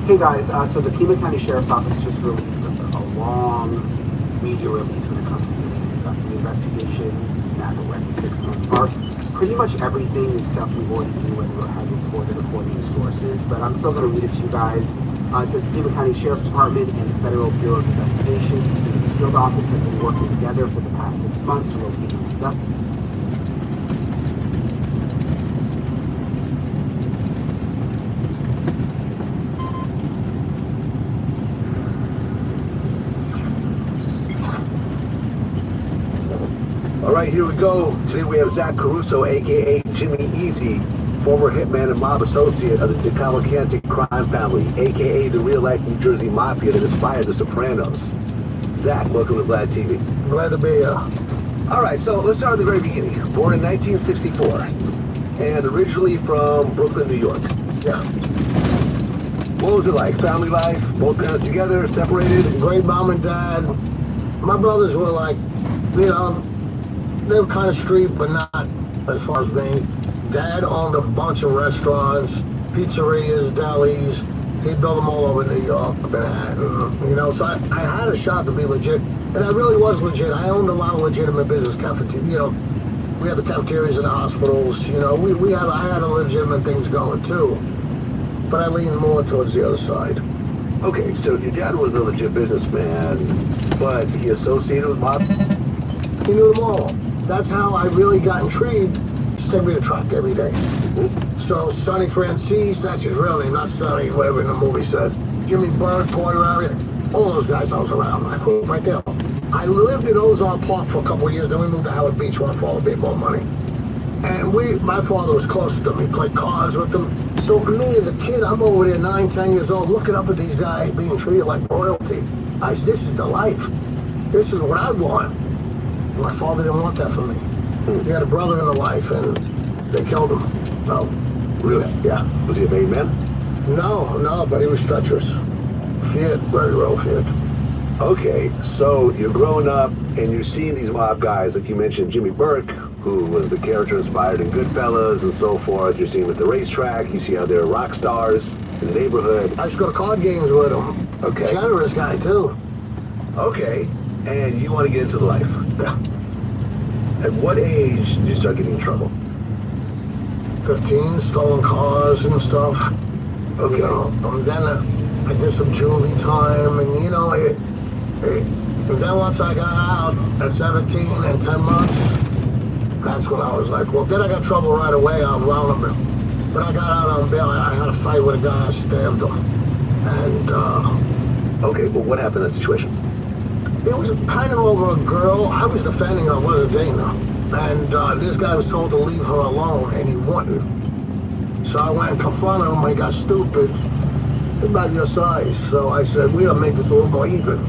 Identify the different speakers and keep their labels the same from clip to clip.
Speaker 1: Hey guys, so the Pima County Sheriff's Office just released a long media release when it comes to the Nancy Guthrie investigation. Now that we're at the 6 month mark. Pretty much everything is stuff we already knew and had reported according to sources, but I'm still going to read it to you guys. It says the Pima County Sheriff's Department and the Federal Bureau of Investigations, Phoenix Field Office, have been working together for the past 6 months to locate Nancy Guthrie.
Speaker 2: All right, here we go. Today we have Zach Caruso, aka Jimmy Easy, former hitman and mob associate of the Cavalcanti crime family, aka the real-life New Jersey mafia that inspired The Sopranos. Zach, welcome to Vlad TV.
Speaker 3: Glad to be here.
Speaker 2: All right, so let's start at the very beginning. Born in 1964, and originally from Brooklyn, New York.
Speaker 3: Yeah.
Speaker 2: What was it like? Family life? Both parents together? Separated?
Speaker 3: Great mom and dad. My brothers were like, you know, they were kind of street, but not as far as me. Dad owned a bunch of restaurants, pizzerias, delis. He built them all over New York, Manhattan, you know, so I had a shot to be legit. And I really was legit. I owned a lot of legitimate business cafeterias. You know, we had the cafeterias in the hospitals, you know, I had a legitimate things going too. But I leaned more towards the other side.
Speaker 2: Okay, so your dad was a legit businessman, but he associated with mob?
Speaker 3: He knew them all. That's how I really got intrigued. Just take me to truck every day. So Sonny Francis, that's his real name, not Sonny, whatever in the movie says. Jimmy Burke, Porter area, all those guys I was around. I quit right there. I lived in Ozark Park for a couple of years, then we moved to Howard Beach when my father made more money. And my father was close to them. He played cards with them. So me as a kid, I'm over there 9, 10 years old, looking up at these guys being treated like royalty. This is the life. This is what I want. My father didn't want that for me. He had a brother in the life, and they killed him. So,
Speaker 2: Really?
Speaker 3: yeah.
Speaker 2: Was he a made man?
Speaker 3: No, but he was treacherous. Feared, very well feared.
Speaker 2: Okay, so you're growing up and you're seeing these mob guys, like you mentioned, Jimmy Burke, who was the character inspired in Goodfellas and so forth. You're seeing them at the racetrack. You see how they're rock stars in the neighborhood.
Speaker 3: I used to go to card games with him.
Speaker 2: Okay.
Speaker 3: Generous guy, too.
Speaker 2: Okay, and you want to get into the life.
Speaker 3: Yeah.
Speaker 2: At what age did you start getting in trouble?
Speaker 3: 15, stolen cars and stuff.
Speaker 2: Okay.
Speaker 3: You know, and then I did some juvie time, and you know, and then once I got out at 17 and 10 months, that's when I was like, well, then I got trouble right away on Roundabout. When I got out on bail, I had a fight with a guy, I stabbed him. And,
Speaker 2: Okay, but what happened in that situation?
Speaker 3: it was kind of over a girl. I was defending her, wasn't dating her. And this guy was told to leave her alone, and he wouldn't. So I went and confronted him when he got stupid. He's about your size. So I said, we gotta make this a little more even.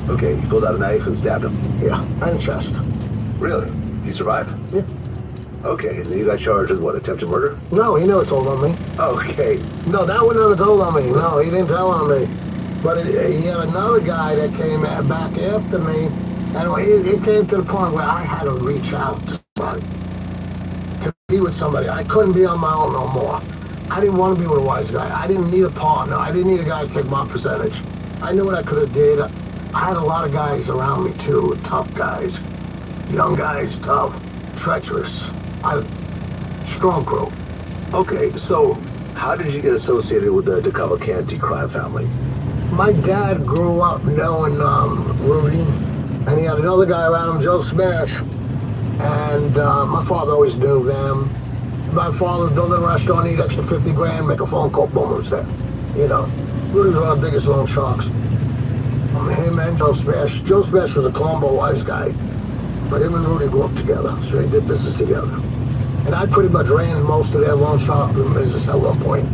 Speaker 2: Okay, you pulled out a knife and stabbed him.
Speaker 3: Yeah, and chest.
Speaker 2: Really? He survived?
Speaker 3: Yeah.
Speaker 2: Okay, and you got charged with what, attempted murder?
Speaker 3: No, he never told on me.
Speaker 2: Okay.
Speaker 3: No, that one never told on me. No, he didn't tell on me. But he had another guy that came back after me, and it came to the point where I had to reach out to somebody, to be with somebody. I couldn't be on my own no more. I didn't want to be with a wise guy. I didn't need a partner. I didn't need a guy to take my percentage. I knew what I could have did. I had a lot of guys around me too, tough guys, young guys, tough, treacherous. Strong crew.
Speaker 2: Okay, so how did you get associated with the Cavalcanti crime family?
Speaker 3: My dad grew up knowing Rudy, and he had another guy around him, Joe Smash. And my father always knew them. My father built a restaurant, need extra 50 grand, make a phone call, boom, it was there. You know, Rudy was one of the biggest loan sharks. Him and Joe Smash. Joe Smash was a Colombo wise guy, but him and Rudy grew up together, so they did business together. And I pretty much ran most of their loan sharking business at one point.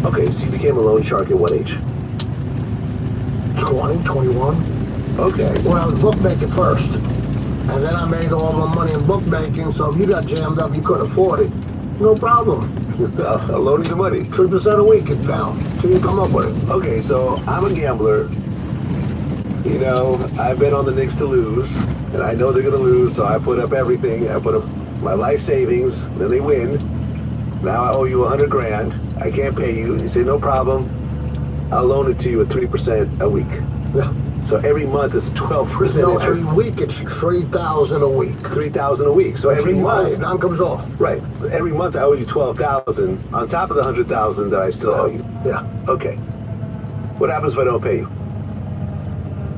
Speaker 2: Okay, so you became a loan shark at what age?
Speaker 3: 20, 21.
Speaker 2: Okay.
Speaker 3: When I was bookmaking first. And then I made all the money in bookmaking, so if you got jammed up, you couldn't afford it. No problem.
Speaker 2: Loaning the money.
Speaker 3: 3% a week it's down, till you come up with it.
Speaker 2: Okay, so I'm a gambler. You know, I've been on the Knicks to lose, and I know they're gonna lose, so I put up everything. I put up my life savings, then they win. Now I owe you 100 grand. I can't pay you. You say, no problem. I'll loan it to you at 3% a week.
Speaker 3: Yeah.
Speaker 2: So every month is 12%
Speaker 3: No,
Speaker 2: interest.
Speaker 3: every week it's 3,000 a week.
Speaker 2: 3,000 a week. So every month,
Speaker 3: none comes off.
Speaker 2: right? Every month I owe you 12,000 on top of the 100,000 that I still owe you.
Speaker 3: Yeah.
Speaker 2: Okay. What happens if I don't pay you?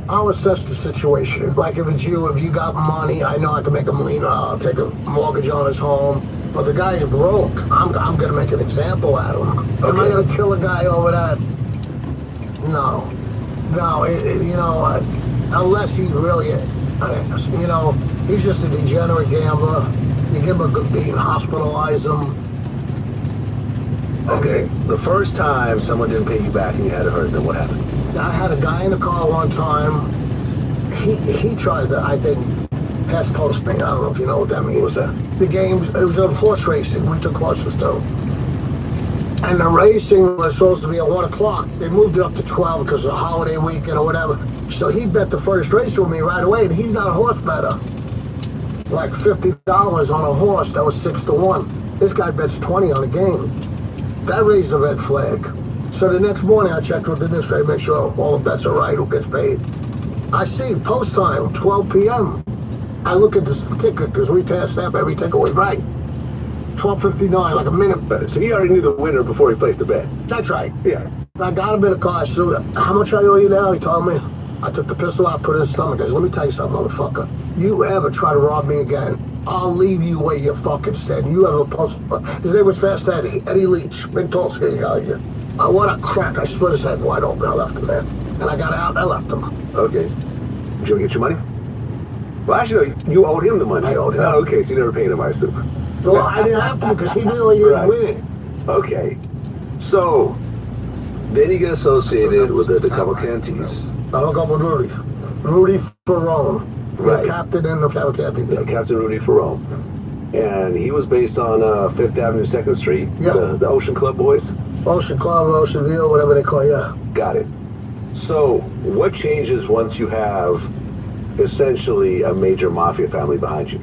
Speaker 3: I'll assess the situation. Like if it's you, if you got money, I know I can make him lean. I'll take a mortgage on his home. But the guy's broke. I'm gonna make an example out of him. Am I
Speaker 2: Okay.
Speaker 3: gonna kill a guy over that? No. No, unless he's really, he's just a degenerate gambler. You give him a good beating, hospitalize him.
Speaker 2: Okay. The first time someone didn't pay you back and you had to hurt them, what happened?
Speaker 3: I had a guy in the car one time. He tried to, I think, pass post me. I don't know if you know what that means.
Speaker 2: What's that?
Speaker 3: The games, it was a horse racing. We took horses too. And the racing was supposed to be at 1 o'clock. They moved it up to 12 because of the holiday weekend or whatever. So he bet the first race with me right away, and he's not a horse better. Like $50 on a horse, that was 6-1. This guy bets 20 on a game. That raised a red flag. So the next morning I checked with the newspaper, make sure all the bets are right, who gets paid. I see post time, 12 p.m. I look at the ticket because we stamp every ticket we write. 12:59, like a minute.
Speaker 2: So he already knew the winner before he placed the bet.
Speaker 3: That's right.
Speaker 2: Yeah.
Speaker 3: I got him in the car. So how much I owe you now? He told me. I took the pistol out, put it in his stomach. I said, let me tell you something, motherfucker. You ever try to rob me again, I'll leave you where you fucking stand. You ever post... His name was Fast Eddie. Eddie Leach. Big, tall, skinny guy. What a crack. I split his head wide open. I left him there. And I got out and I left him.
Speaker 2: Okay. Did you ever get your money? Well, actually, no, you owed him the money.
Speaker 3: I owed him.
Speaker 2: Oh, okay, so you never paid him, I assume.
Speaker 3: Well, I didn't have to because he really didn't
Speaker 2: Right.
Speaker 3: win it.
Speaker 2: Okay. So, then you get associated with the Cavalcantes.
Speaker 3: I hook up with Rudy. Rudy Ferrone.
Speaker 2: Right.
Speaker 3: The captain in the Cavalcanti.
Speaker 2: Yeah, Captain Rudy Ferrone. And he was based on 5th Avenue, 2nd Street,
Speaker 3: Yeah.
Speaker 2: the Ocean Club boys.
Speaker 3: Ocean Club, Ocean View, whatever they call it, yeah.
Speaker 2: Got it. So, what changes once you have essentially a major mafia family behind you?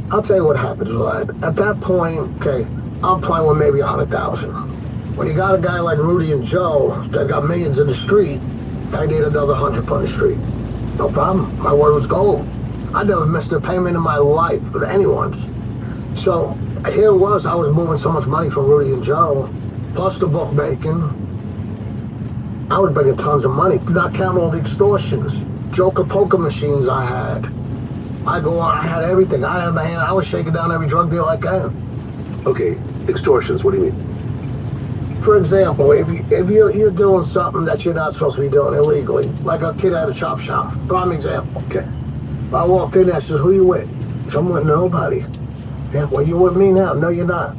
Speaker 3: I'll tell you what happens, Vlad. At that point, okay, I'm playing with maybe 100,000. When you got a guy like Rudy and Joe that got millions in the street, I need another 100 on the street. No problem. My word was gold. I never missed a payment in my life for anyone's. So here it was. I was moving so much money for Rudy and Joe, plus the bookmaking. I was bringing tons of money, not counting all the extortions, joker poker machines I had. I had everything. I had my hand. I was shaking down every drug deal I can.
Speaker 2: Okay, extortions, what do you mean?
Speaker 3: For example, if you're doing something that you're not supposed to be doing illegally, like a kid at a chop shop, prime example.
Speaker 2: Okay.
Speaker 3: I walked in there, I says, who you with? I'm with nobody. Yeah, well, you with me now? No, you're not.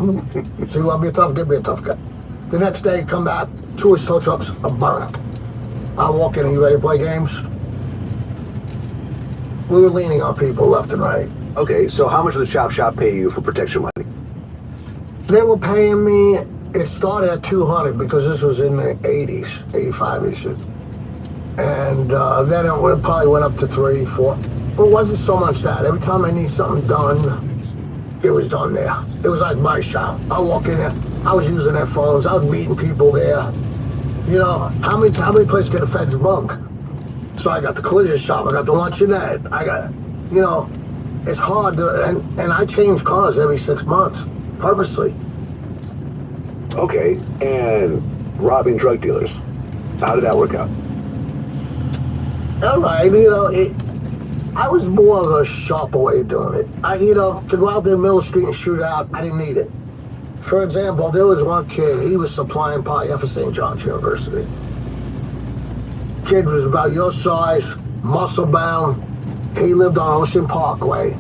Speaker 3: So you want to be a tough guy? Be a tough guy. The next day, come back, 2 of his tow trucks are burned. I walk in, are you ready to play games? We were leaning on people left and right.
Speaker 2: Okay, so how much did the chop shop pay you for protection money?
Speaker 3: They were paying me, it started at 200 because this was in the 80s, 85-ish. And then it probably went up to 3, 4. But it wasn't so much that. Every time I need something done, it was done there. It was like my shop. I walk in there, I was using their phones, I was meeting people there. You know, how many places get a feds bug? So I got the collision shop, I got the luncheonette, I got, it's hard to, and I change cars every 6 months, purposely.
Speaker 2: Okay, and robbing drug dealers. How did that work out?
Speaker 3: All right, I was more of a sharper way of doing it. To go out there in the middle of the street and shoot out, I didn't need it. For example, there was one kid, he was supplying pot for St. John's University. Kid was about your size, muscle bound. He lived on Ocean Parkway.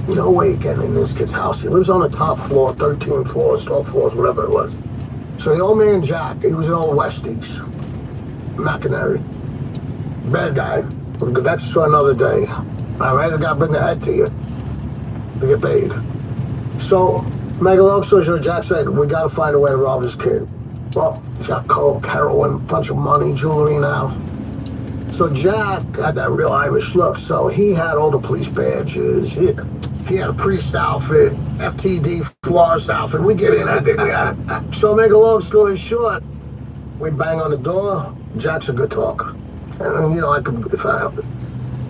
Speaker 3: No way you get in this kid's house. He lives on the top floor, 13 floors, 12 floors, whatever it was. So the old man Jack, he was an old Westies, McInerney. Bad guy. That's for another day. I just got to bring the head to you to get paid. So, make a long story short, Jack said, we got to find a way to rob this kid. Well, he's got coke, heroin, a bunch of money, jewelry in the house. So Jack had that real Irish look, so he had all the police badges. He had a priest outfit, FTD florist outfit. We get in, I think we had it. So make a long story short, We bang on the door. Jack's a good talker. And, you know, I could, if I help it.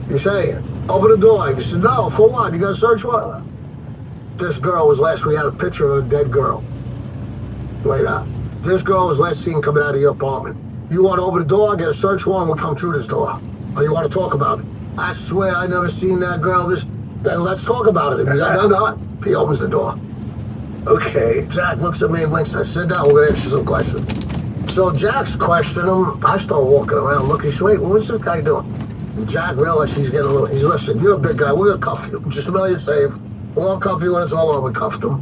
Speaker 3: You say, open the door. He said, no, for what? You got a search warrant? This girl was last, we had a picture of a dead girl. Wait up. This girl was last seen coming out of your apartment. You want to open the door, get a search warrant, we'll come through this door. Or you want to talk about it? I swear I never seen that girl. Then let's talk about it. No. He opens the door.
Speaker 2: Okay.
Speaker 3: Jack looks at me and winks. I sit down, we're going to ask you some questions. So Jack's questioning him. I start walking around looking, wait, what's this guy doing? And Jack realized he's getting a little, he's, listen, you're a big guy, we're going to cuff you. Just play it safe. We'll cuff you when it's all over. We cuffed him.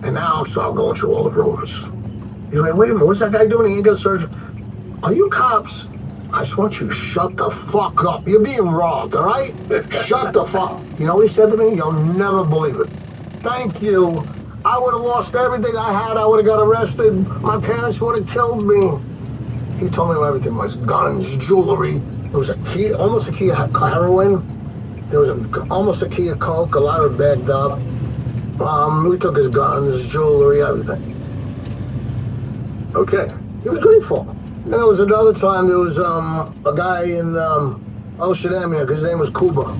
Speaker 3: And now I'm starting going through all the rumors. He's like, wait a minute, what's that guy doing? He ain't got surgery. Are you cops? I just want you to shut the fuck up. You're being robbed, all right? Shut the fuck. You know what he said to me? You'll never believe it. Thank you. I would have lost everything I had. I would have got arrested. My parents would have killed me. He told me where everything was. Guns, jewelry. There was a key, almost a key of heroin. There was almost a key of coke, a lot of it bagged up. We took his guns, jewelry, everything.
Speaker 2: Okay.
Speaker 3: He was grateful. And there was another time, there was a guy in Ocean Avenue, his name was Cuba.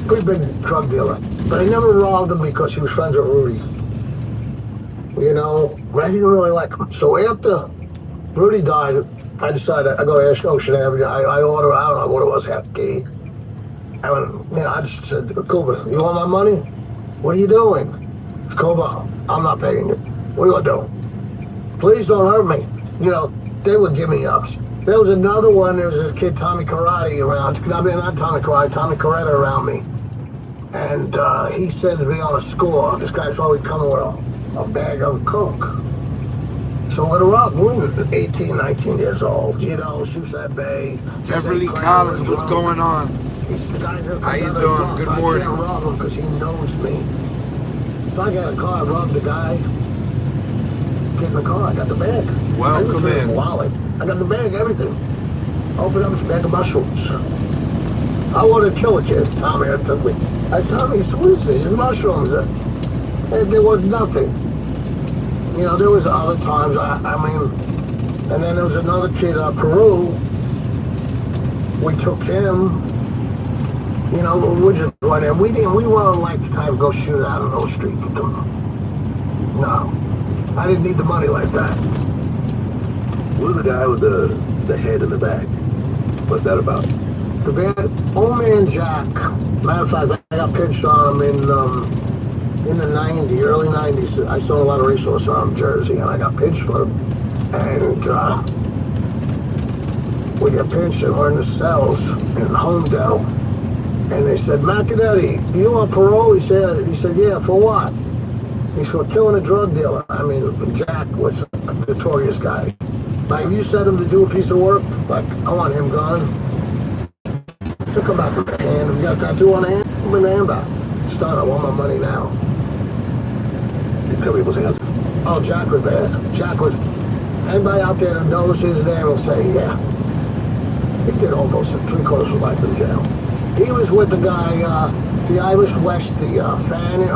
Speaker 3: Pretty big drug dealer. But I never robbed him because he was friends with Rudy. You know, I didn't really like him. So after Rudy died, I decided I go to Ocean Avenue. I order, I don't know what it was, half key. I went, you know, I just said, Cuba, you want my money? What are you doing? Cuba, I'm not paying you. What are you gonna do? Please don't hurt me. You know, they would give me ups. There was another one, there was this kid, Tommy Karate, around. I mean, not Tommy Karate, Tommy Coretta around me. And he sends me on a score. This guy's probably coming with a bag of coke. So we're gonna rob. We're 18, 19 years old. You know, shoots at bay.
Speaker 4: Beverly Collins, what's going on? How you doing? Good morning.
Speaker 3: I can't rob him because he knows me. So I got a car, I robbed the guy. Get in the car, I got the bag.
Speaker 4: Welcome in.
Speaker 3: Wallet. I got the bag, everything. Open up his bag of mushrooms. I wanted to kill a kid. Tommy had took me. I said, Tommy, what is this? It's mushrooms. There was nothing. You know, there was other times, I mean, and then there was another kid, Peru. We took him. You know, we just went in. We weren't like the time to go shoot out on those streets with them. No. I didn't need the money like that.
Speaker 2: What was the guy with the head in the back? What's that about?
Speaker 3: The bad old man Jack. Matter of fact, I got pinched on him in the 90s, early 90s. I sold a lot of resources on Jersey, and I got pinched for him. And we got pinched, and we're in the cells in Homedale. And they said, Macanetti, do you want parole? He said, yeah, for what? He said, for killing a drug dealer. I mean, Jack was a notorious guy. Like, if you sent him to do a piece of work, like, I want him gone. He'll come back with a hand. If you got a tattoo on the hand, bring the hand back. Start, I want my money now.
Speaker 2: You cut people's hands.
Speaker 3: Oh, Jack was bad. Jack was, anybody out there that knows his name will say, yeah. He did almost 3/4 of life in jail. He was with the guy, the Irish West, the Fanning,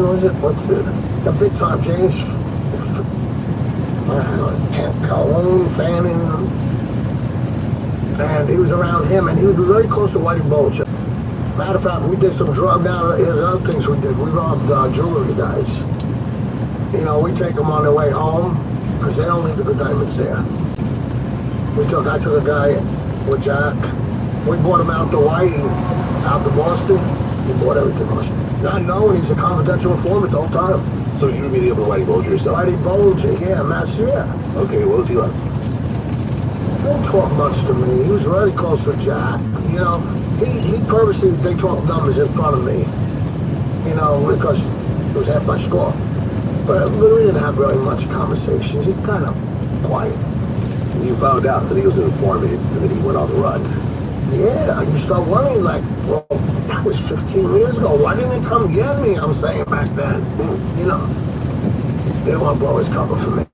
Speaker 3: was it? What's the big time James? Cologne, Fanning. And he was around him, and he was very close to Whitey Bulger. Matter of fact, we did some drug. Now, there's other things we did. We robbed jewelry guys. You know, we take them on their way home because they don't leave the good diamonds there. I took a guy with Jack. We bought him out to Whitey, out to Boston. He bought everything from us. Not knowing he's a confidential informant the whole time.
Speaker 2: So you were meeting up with Whitey Bulger yourself?
Speaker 3: Whitey Bulger, yeah, Massier.
Speaker 2: Okay, what was he like?
Speaker 3: Didn't talk much to me. He was very close with Jack. You know, he purposely, they talked numbers in front of me. You know, because it was half my score. But we didn't have really much conversations. He kind of quiet.
Speaker 2: When you found out that he was an informant and that he went on the run.
Speaker 3: Yeah, you start worrying like, well, that was 15 years ago. Why didn't he come get me? I'm saying back then. You know, they didn't want to blow his cover for me.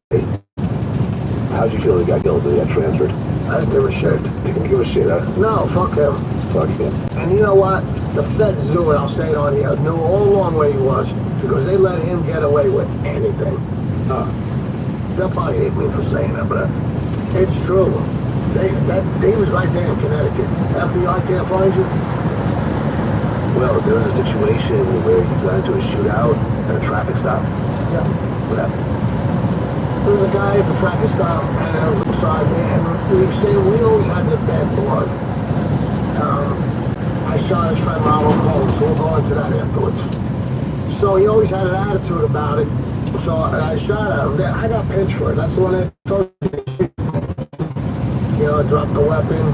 Speaker 2: How'd you feel when he got killed? Did he get transferred?
Speaker 3: I didn't give a shit.
Speaker 2: Didn't give a shit, huh?
Speaker 3: No, fuck him.
Speaker 2: Fuck him.
Speaker 3: And you know what? The feds knew it, I'll say it on here, knew all along where he was because they let him get away with anything. they'll probably hate me for saying that, but it's true. They was right there in Connecticut. FBI can't find you.
Speaker 2: Well, there was a situation where you got into a shootout at a traffic stop.
Speaker 3: Yeah.
Speaker 2: What happened?
Speaker 3: There was a guy at the traffic stop, and I was beside me, and we always had the bad blood. I shot his friend Ronald Cole, so we'll go into that afterwards. So he always had an attitude about it. So and I shot at him. I got pinched for it. That's the one that told me. You know, I dropped the weapon.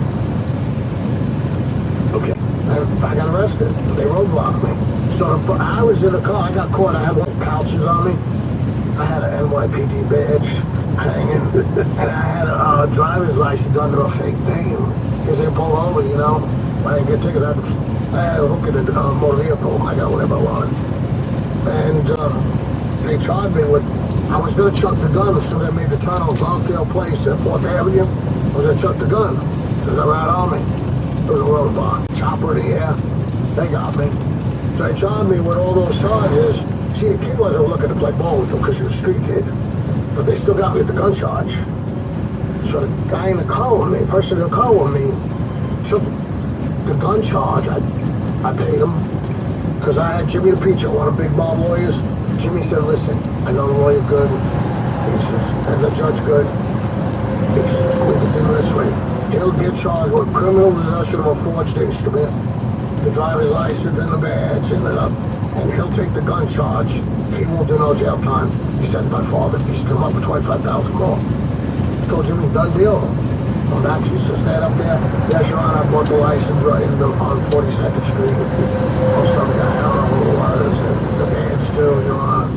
Speaker 2: Okay.
Speaker 3: And I got arrested. They roadblocked me. So I was in the car. I got caught. I had one pouches on me. I had an NYPD badge hanging, and I had a driver's license under a fake name because they pulled over. You know, I didn't get tickets. I had a hook in a motor vehicle. I got whatever I wanted, and they charged me with. I was gonna chuck the gun as soon as I made the turn on Garfield Place at 4th Avenue. I was gonna chuck the gun because they ran on me. There was a roadblock, chopper in the air. They got me. So they charged me with all those charges. See, the kid wasn't looking to play ball with them because he was a street kid. But they still got me with the gun charge. So the guy in the car with me, the person in the car with me, took the gun charge. I paid him because I had Jimmy the Preacher, one of Big Bob lawyers. Jimmy said, listen, I know the lawyer good. He says, and the judge good. He says, we can do this way. He'll get charged with criminal possession of a forged instrument, the driver's license and the badge, and he'll take the gun charge. He won't do no jail time. He said to my father, he's come up with 25,000 more. I told Jimmy, done deal. I'm actually to stand up there. Yes, Your Honor, I bought the license on 42nd Street. Oh, some guy, I don't know who it was, and the badge too, Your Honor.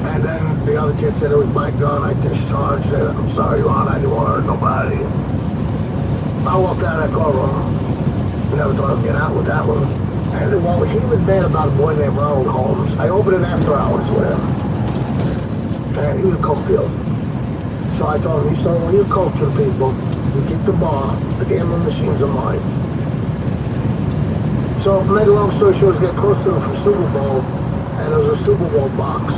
Speaker 3: And then the other kid said it was my gun. I discharged it. I'm sorry, Your Honor, I didn't want to hurt nobody. I walked out of that car wrong. Never thought I'd get out with that one. And while he was mad about a boy named Ronald Holmes, I opened it after hours with him. And he was a coke dealer. So I told him, you sell all your coke to the people, you keep the bar, the gambling machines are mine. So, make a long story short, I was getting close to the Super Bowl, and there was a Super Bowl box.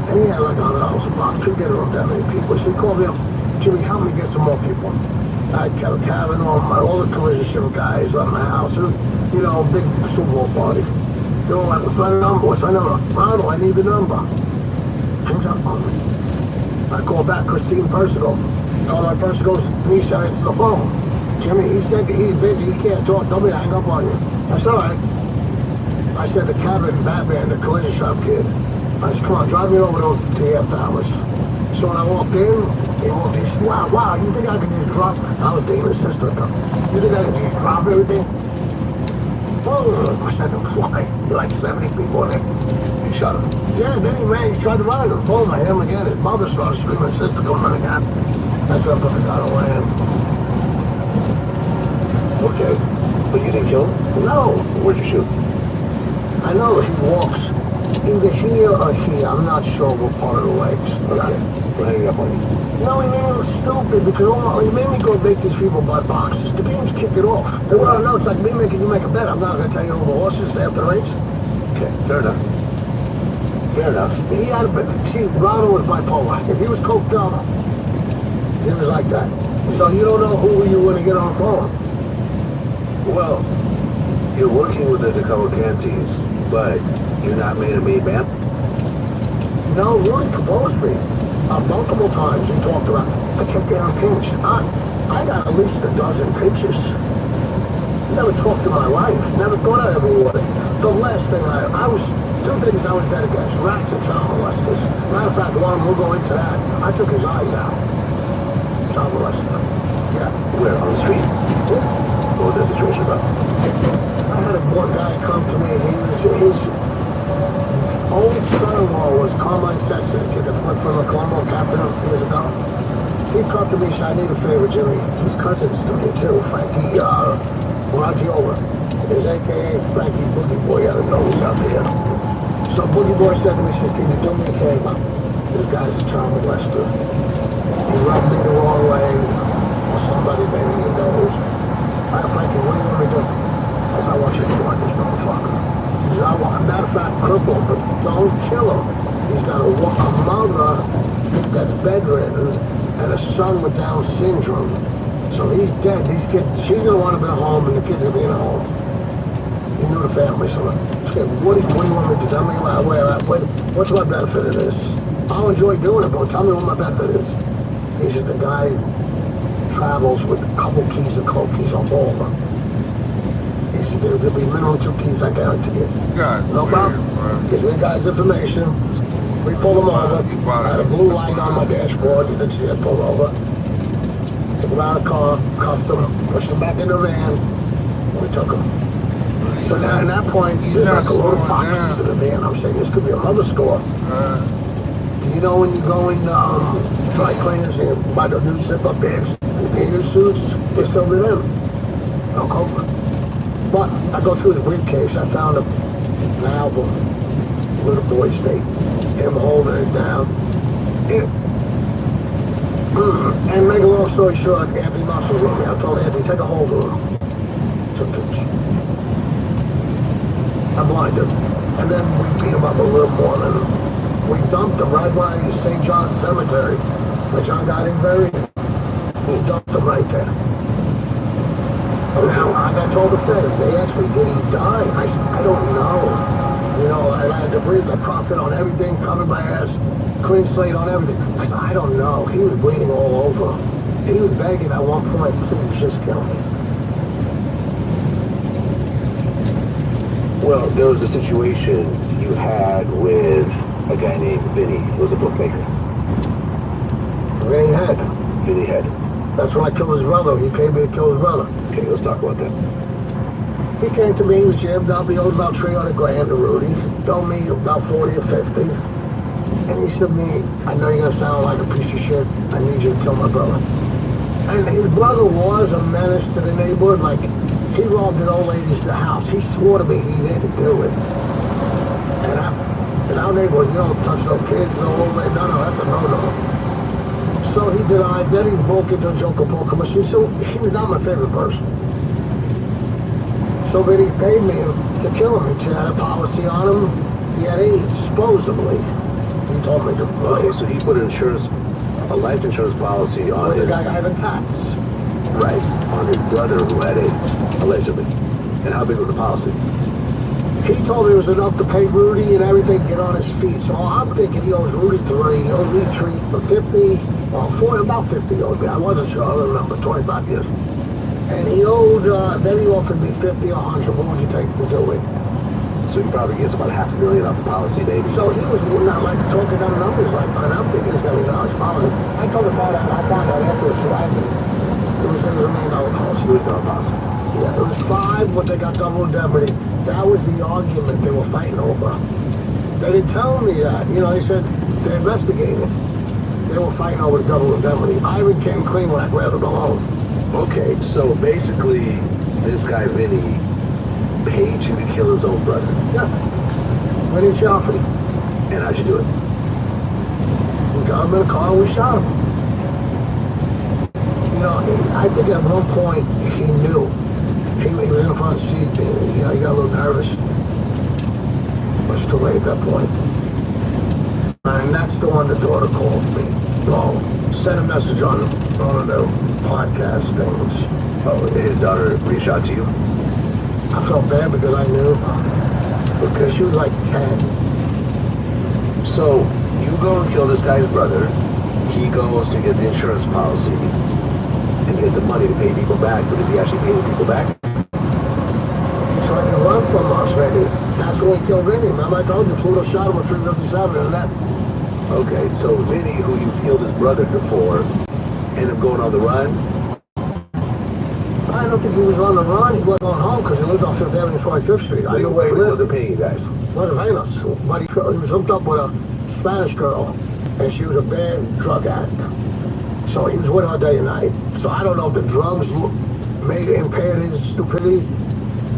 Speaker 3: And he had like $100 a box, couldn't get around that many people. So he called me up, Jimmy, help me get some more people. I had Kevin Cavanaugh, all the collision ship guys on my house. You know, big Super Bowl party. They're all like, what's my number? What's my number? Ronald, I need the number. Hangs up on me. I call back Christine Persico. Call my Persico's niece answers the phone. Jimmy, he said he's busy, he can't talk. Tell me to hang up on you. That's all right. I said to Kevin, Batman, the collision shop kid. I said, come on, drive me over to the after hours. So when I walked in, he said, wow, you think I could just drop? I was dating his sister. You think I could just drop everything? Boom! I sent him flying. Like 70 people in it.
Speaker 2: You shot him.
Speaker 3: Yeah, then he ran. He tried to run him. Boom! I hit him again. His mother started screaming. His sister come running out. That's when I put the gun away.
Speaker 2: Okay. But you didn't kill him?
Speaker 3: No.
Speaker 2: Where'd you shoot?
Speaker 3: I know he walks either here or here. I'm not sure what part of the legs.
Speaker 2: Okay. We're hanging up on you.
Speaker 3: No, he made me look stupid because he made me go make these people buy boxes. The game's kicking off. They want to know. It's like me making you make a bet. I'm not going to tell you who the horses after the race.
Speaker 2: Okay, fair enough. Fair enough.
Speaker 3: He had a bit. See, Ronald was bipolar. If he was coked up, he was like that. So you don't know who you want to get on the phone.
Speaker 2: Well, you're working with the DeCavalcantes, but you're not made a maid man?
Speaker 3: No, Rudy proposed me. Multiple times he talked about it. I kept getting pinched. I got at least a dozen pinches. Never talked to my wife. Never thought I ever would. The last thing I was, two things I was dead against. Rats and child molesters. Matter of fact, one of them, we'll go into that. I took his eyes out. Child molester. Yeah.
Speaker 2: Where, on the street?
Speaker 3: Yeah.
Speaker 2: What was that situation about?
Speaker 3: I had one guy come to me. His old son-in-law was Carmine Sessa, the kid that flipped from the Colombo captain years ago. He come to me and said, I need a favor, Jimmy. His cousin's to me too, Frankie Raggiola. His AKA Frankie Boogie Boy out of nose out there. So Boogie Boy said to me, he says, can you do me a favor? This guy's a child molester. He rubbed me the wrong way, or somebody maybe he knows. Frankie, what do you want me to do? I said, I want you to go on this motherfucker. Matter of fact, cripple, but don't kill him. He's got a mother that's bedridden and a son with Down syndrome. So he's dead. These kids, she's gonna want to be at home, and the kids are gonna be in a home. He knew the family, so okay, what do you want me to do? Tell me what's my benefit of this? I'll enjoy doing it, but tell me what my benefit is. He said the guy travels with a couple keys of coke. He's on all of them. He said there'll be minimum 2 keys, I guarantee you. No problem. Gives me the guy's information. We pulled him over. I had a blue light on my dashboard. You didn't see it pull over. Took him out of the car, cuffed him, pushed him back in the van, and we took him. So now at that point, there's like a load of boxes in the van. I'm saying this could be a mother store. Do you know when you go in dry cleaners and you buy the new zip-up bags and bathing suits, they filled it in. No coke. But I go through the briefcase, I found an album, Little Boy State, him holding it down. And make a long story short, Anthony Muscles with me. I told Anthony, take a hold of him. I blinded him. And then we beat him up a little more than we dumped him right by St. John's Cemetery, where John got him buried. We dumped him right there. Now, I got told the feds, they actually, did he die? I said, I don't know. You know, I had to breathe, I profit on everything, covered my ass, clean slate on everything. I said, I don't know. He was bleeding all over. He was begging at one point, please just kill me.
Speaker 2: Well, there was a situation you had with a guy named Vinny, who was a bookmaker.
Speaker 3: Vinny Head.
Speaker 2: Vinny Head.
Speaker 3: That's when I killed his brother. He paid me to kill his brother.
Speaker 2: Okay, let's talk about that.
Speaker 3: He came to me, he was jammed up, he owed about 300 grand to Rudy. He owed me about 40 or 50. And he said to me, I know you're gonna sound like a piece of shit. I need you to kill my brother. And his brother was a menace to the neighborhood. Like, he robbed an old lady's house. He swore to me he didn't do it. And in our neighborhood, you don't touch no kids, no old lady. No, that's a no-no. So he denied. Then he broke into a Joker poker machine. So he was not my favorite person. So then he paid me to kill him. He had a policy on him. He had AIDS, supposedly. He told me to.
Speaker 2: Okay, so he put a life insurance policy on
Speaker 3: the guy Ivan Katz.
Speaker 2: Right, on his brother who had AIDS, allegedly. And how big was the policy?
Speaker 3: He told me it was enough to pay Rudy and everything, get on his feet. So I'm thinking he owes Rudy 3, he owes me 50, well, 40, about 50 he owed me. I wasn't sure, I don't remember, 25 years. And he owed, then he offered me 50 or 100. What would you take to do it?
Speaker 2: So he probably gets about $500,000 off the policy, maybe.
Speaker 3: So he was not like talking down numbers like that. I'm thinking it's gonna be $1 policy. I told him I found out after it's tragedy. It was a $1 million policy.
Speaker 2: $1 million policy.
Speaker 3: Yeah, it was 5, but they got double indemnity. That was the argument they were fighting over. They didn't tell me that. You know, they said they investigated. They were fighting over the double indemnity. Ivan came clean when I grabbed him alone.
Speaker 2: Okay, so basically, this guy Vinny paid you to kill his own brother.
Speaker 3: Yeah. Vinny Chaffee.
Speaker 2: And how'd you do it?
Speaker 3: We got him in a car and we shot him. You know, I think at one point he knew. He was in the front seat, and, you know, he got a little nervous. It was too late at that point. And that's the one the daughter called me. Well, sent a message on one of the podcast things.
Speaker 2: Oh, his daughter reached out to you?
Speaker 3: I felt bad because I knew. Because she was like 10.
Speaker 2: So, you go and kill this guy's brother. He goes to get the insurance policy and get the money to pay people back. But is he actually paying people back?
Speaker 3: He tried to run from us, Vinny. That's when he killed Vinny. Remember I told you, Pluto shot him with 357 and that.
Speaker 2: Okay, so Vinny, who you killed his brother before, ended up going on the run?
Speaker 3: I don't think he was on the run. He wasn't going home because he lived on 5th Avenue, 25th Street. I knew where he lived.
Speaker 2: He wasn't paying you guys?
Speaker 3: He wasn't paying us. But he was hooked up with a Spanish girl, and she was a bad drug addict. So he was with her day and night. So I don't know if the drugs impaired his stupidity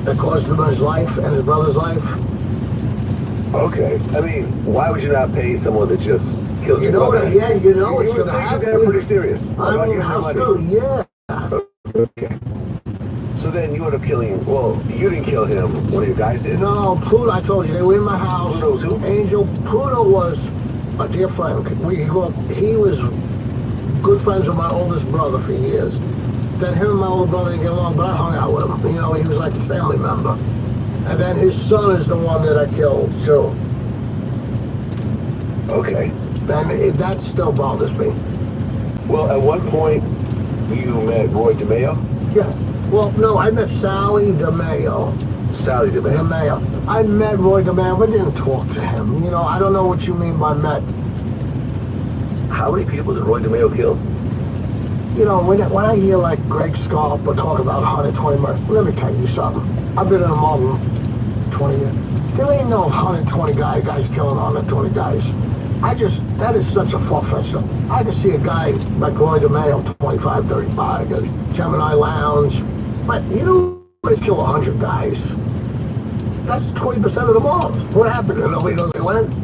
Speaker 3: that caused him his life and his brother's life.
Speaker 2: Okay. I mean, why would you not pay someone that just killed
Speaker 3: you
Speaker 2: your
Speaker 3: know
Speaker 2: brother?
Speaker 3: That, yeah, you know it's going to happen.
Speaker 2: They're pretty serious.
Speaker 3: I mean, how screw, yeah.
Speaker 2: Okay. So then you end up killing, well, you didn't kill him, one of your guys did.
Speaker 3: No, Pluto, I told you, they were in my house.
Speaker 2: Pluto's who?
Speaker 3: Angel. Pluto was a dear friend. He was good friends with my oldest brother for years. Then him and my older brother didn't get along, but I hung out with him. You know, he was like a family member. And then his son is the one that I killed, too.
Speaker 2: Okay.
Speaker 3: And that still bothers me.
Speaker 2: Well, at one point, you met Roy DeMeo?
Speaker 3: Yeah. Well, no, I met Sally DeMeo.
Speaker 2: Sally DeMeo.
Speaker 3: DeMeo. I met Roy DeMeo, but didn't talk to him. You know, I don't know what you mean by met.
Speaker 2: How many people did Roy DeMeo kill?
Speaker 3: You know, when I hear like Greg Scarpa talk about 120 murders, let me tell you something. I've been in a mob 20 years. There ain't no 120 guys killing 120 guys. That is such a far-fetched. I can see a guy like Roy DeMeo, 25, 35, goes Gemini Lounge. But you don't always kill 100 guys. That's 20% of the mob. What happened? And nobody knows they went?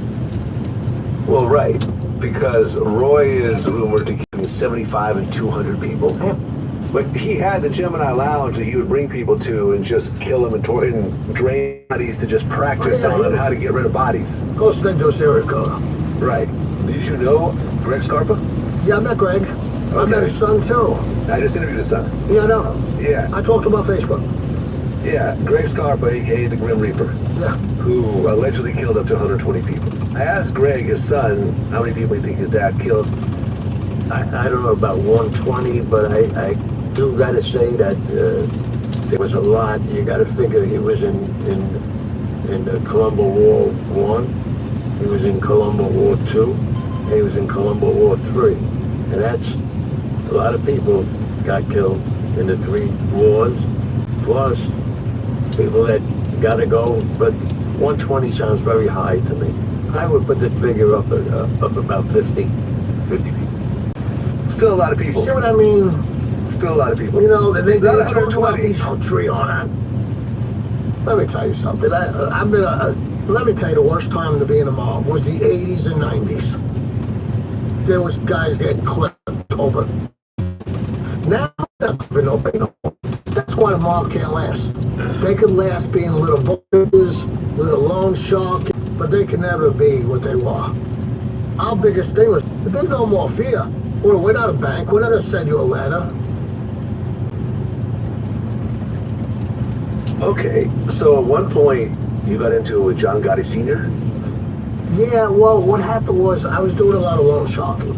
Speaker 2: Well, right. Because Roy is rumored to kill 75 and 200 people.
Speaker 3: Yeah.
Speaker 2: But he had the Gemini Lounge that he would bring people to and just kill them and drain bodies to just practice on how to get rid of bodies.
Speaker 3: Go straight to a serial killer.
Speaker 2: Right. Did you know Greg Scarpa?
Speaker 3: Yeah, I met Greg. I met his son, too.
Speaker 2: I just interviewed his son.
Speaker 3: Yeah, I know.
Speaker 2: Yeah.
Speaker 3: I talked to him on Facebook.
Speaker 2: Yeah, Greg Scarpa, a.k.a. the Grim Reaper,
Speaker 3: Yeah.
Speaker 2: who allegedly killed up to 120 people. I asked Greg, his son, how many people he think his dad killed.
Speaker 5: I don't know about 120, but I do gotta say that there was a lot. You gotta figure he was in the Colombo War One. He was in Colombo War II, and he was in Colombo War III. And that's a lot of people got killed in the 3 wars, plus people that gotta go, but 120 sounds very high to me. I would put the figure up about 50.
Speaker 2: 50 people. Still a lot of people.
Speaker 3: See what I mean?
Speaker 2: Still a lot of people.
Speaker 3: You know, they
Speaker 2: It's not
Speaker 3: talk about
Speaker 2: 120.
Speaker 3: these whole tree on that. Let me tell you something. Let me tell you, the worst time to be in a mob was the 80s and 90s. There was guys getting clipped over. Now, nobody knows. That's why the mob can't last. They could last being little boys, little loan shark, but they can never be what they were. Our biggest thing was, if there's no more fear, we're not a bank, we're not going to send you a letter.
Speaker 2: Okay, so at one point, you got into it with John Gotti Sr.?
Speaker 3: Yeah, well, what happened was I was doing a lot of loan sharking.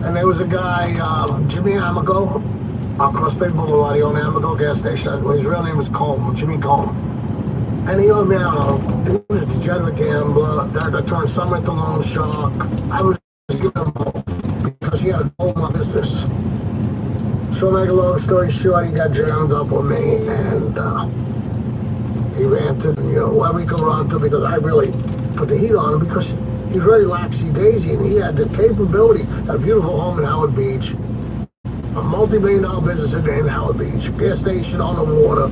Speaker 3: And there was a guy, Jimmy Amigo, across Bay Boulevard. He owned Amigo gas station. His real name was Combe, Jimmy Combe. And he owed me, I don't know, he was a degenerate gambler that turned summer into loan shark. I was giving him hope because he had a hold my business. So make a long story short, he got jammed up with me, and he ran to, where we could run to, because I really put the heat on him, because he was very laxy-daisy, and he had the capability, had a beautiful home in Howard Beach, a multi-million-dollar business in Howard Beach, gas station on the water,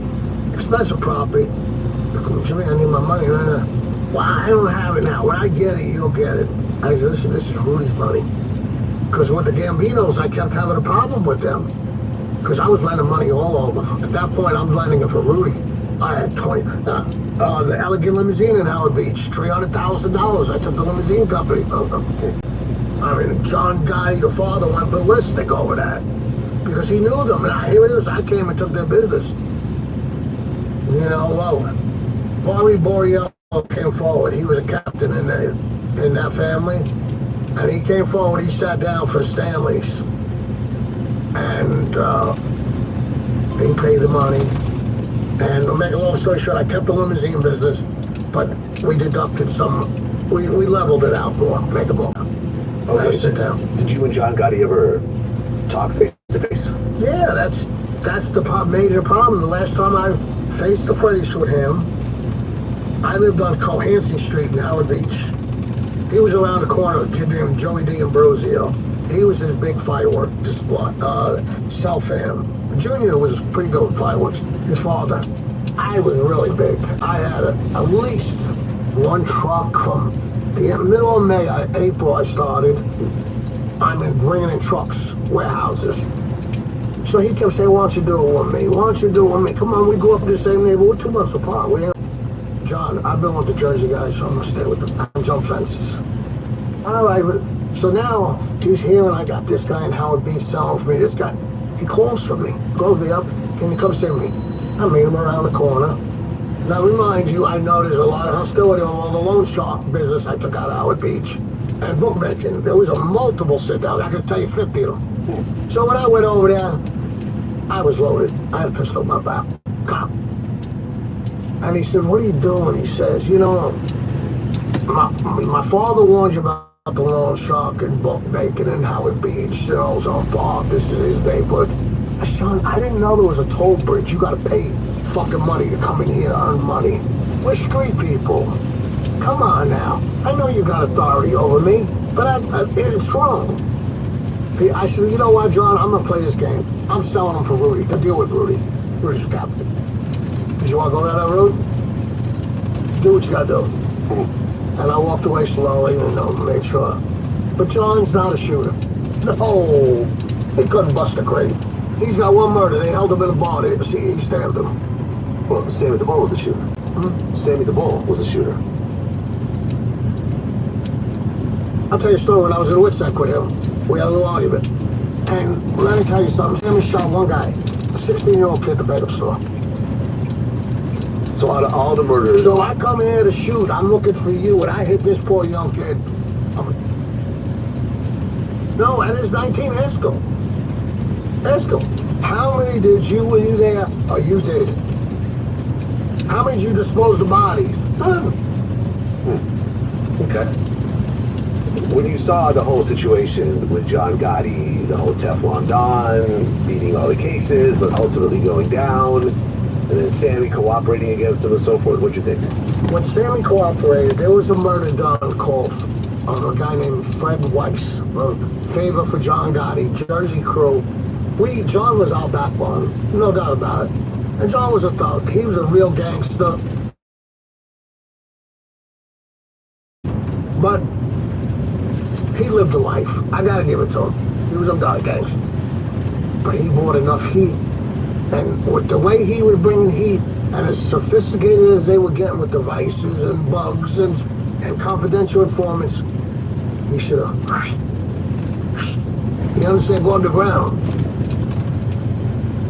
Speaker 3: expensive property. Jimmy, I need my money. Well, I don't have it now. When I get it, you'll get it. I said, listen, this is Rudy's money. Because with the Gambinos, I kept having a problem with them. Because I was lending money all over. At that point, I'm lending it for Rudy. I had 20, the Elegant Limousine in Howard Beach, $300,000. I took the limousine company. I mean, John Gotti, the father, went ballistic over that. Because he knew them, and here it is, I came and took their business. Well, Barry Boreal came forward. He was a captain in that family. And he came forward, he sat down for Stanley's. And he paid the money. And to make a long story short, I kept the limousine business, but we deducted we leveled it out more, make it more.
Speaker 2: Okay,
Speaker 3: Sit down.
Speaker 2: Did you and John Gotti ever talk face to face?
Speaker 3: Yeah, that's the major problem. The last time I face to face with him, I lived on Cohansey Street in Howard Beach. He was around the corner, a kid named Joey D'Ambrosio. He was his big firework display, sell for him. Junior was pretty good with fireworks. His father. I was really big. I had at least one truck from the middle of May, April I started. Bringing in trucks, warehouses. So he kept saying, why don't you do it with me? Why don't you do it with me? Come on, we grew up in the same neighborhood. We're 2 months apart. John, I've been with the Jersey guys, so I'm going to stay with them. I jump fences. All right, so now he's here and I got this guy in Howard Beach selling for me. This guy, he calls for me, calls me up, can you come see me? I meet him around the corner. Now remind you, I know there's a lot of hostility over the loan shark business I took out of Howard Beach. And bookmaking, there was a multiple sit-down, I could tell you 50 of them. So when I went over there, I was loaded. I had a pistol in my back. Cop. And he said, what are you doing? He says, you know, my father warned you about the loan shark and bookmaking in Howard Beach, you know, Ozone Park, this is his neighborhood. Son, I didn't know there was a toll bridge. You gotta pay fucking money to come in here to earn money. We're street people. Come on now. I know you got authority over me, but it's wrong. I said, you know what, John, I'm gonna play this game. I'm selling them for Rudy. To deal with Rudy. Rudy's captain. Did you wanna go down that road? Do what you gotta do. And I walked away slowly, you know, made sure. But John's not a shooter. No, he couldn't bust a crate. He's got one murder. They held him in a bar. He stabbed him.
Speaker 2: Well, Sammy the Bull was a shooter. Sammy the Bull was a shooter.
Speaker 3: I'll tell you a story. When I was in Woodstock with him, we had a little argument. And let me tell you something. Sammy shot one guy, a 16-year-old kid at the bagel store.
Speaker 2: So out of all the murders...
Speaker 3: So I come here to shoot. I'm looking for you, and I hit this poor young kid. No, and it's 19 Esco. Esco, how many were you there? Oh, you did. How many did you dispose of bodies? None.
Speaker 2: Okay. When you saw the whole situation with John Gotti, the whole Teflon Don, beating all the cases, but ultimately going down, and then Sammy cooperating against him and so forth, what'd you think?
Speaker 3: When Sammy cooperated, there was a murder done called on a guy named Fred Weiss, a favor for John Gotti, Jersey crew. John was our backbone, no doubt about it. And John was a thug. He was a real gangster. But he lived a life. I gotta give it to him. He was a gangster. But he brought enough heat. And with the way he was bringing heat, and as sophisticated as they were getting with devices and bugs and confidential informants, he should have. You understand? Go underground.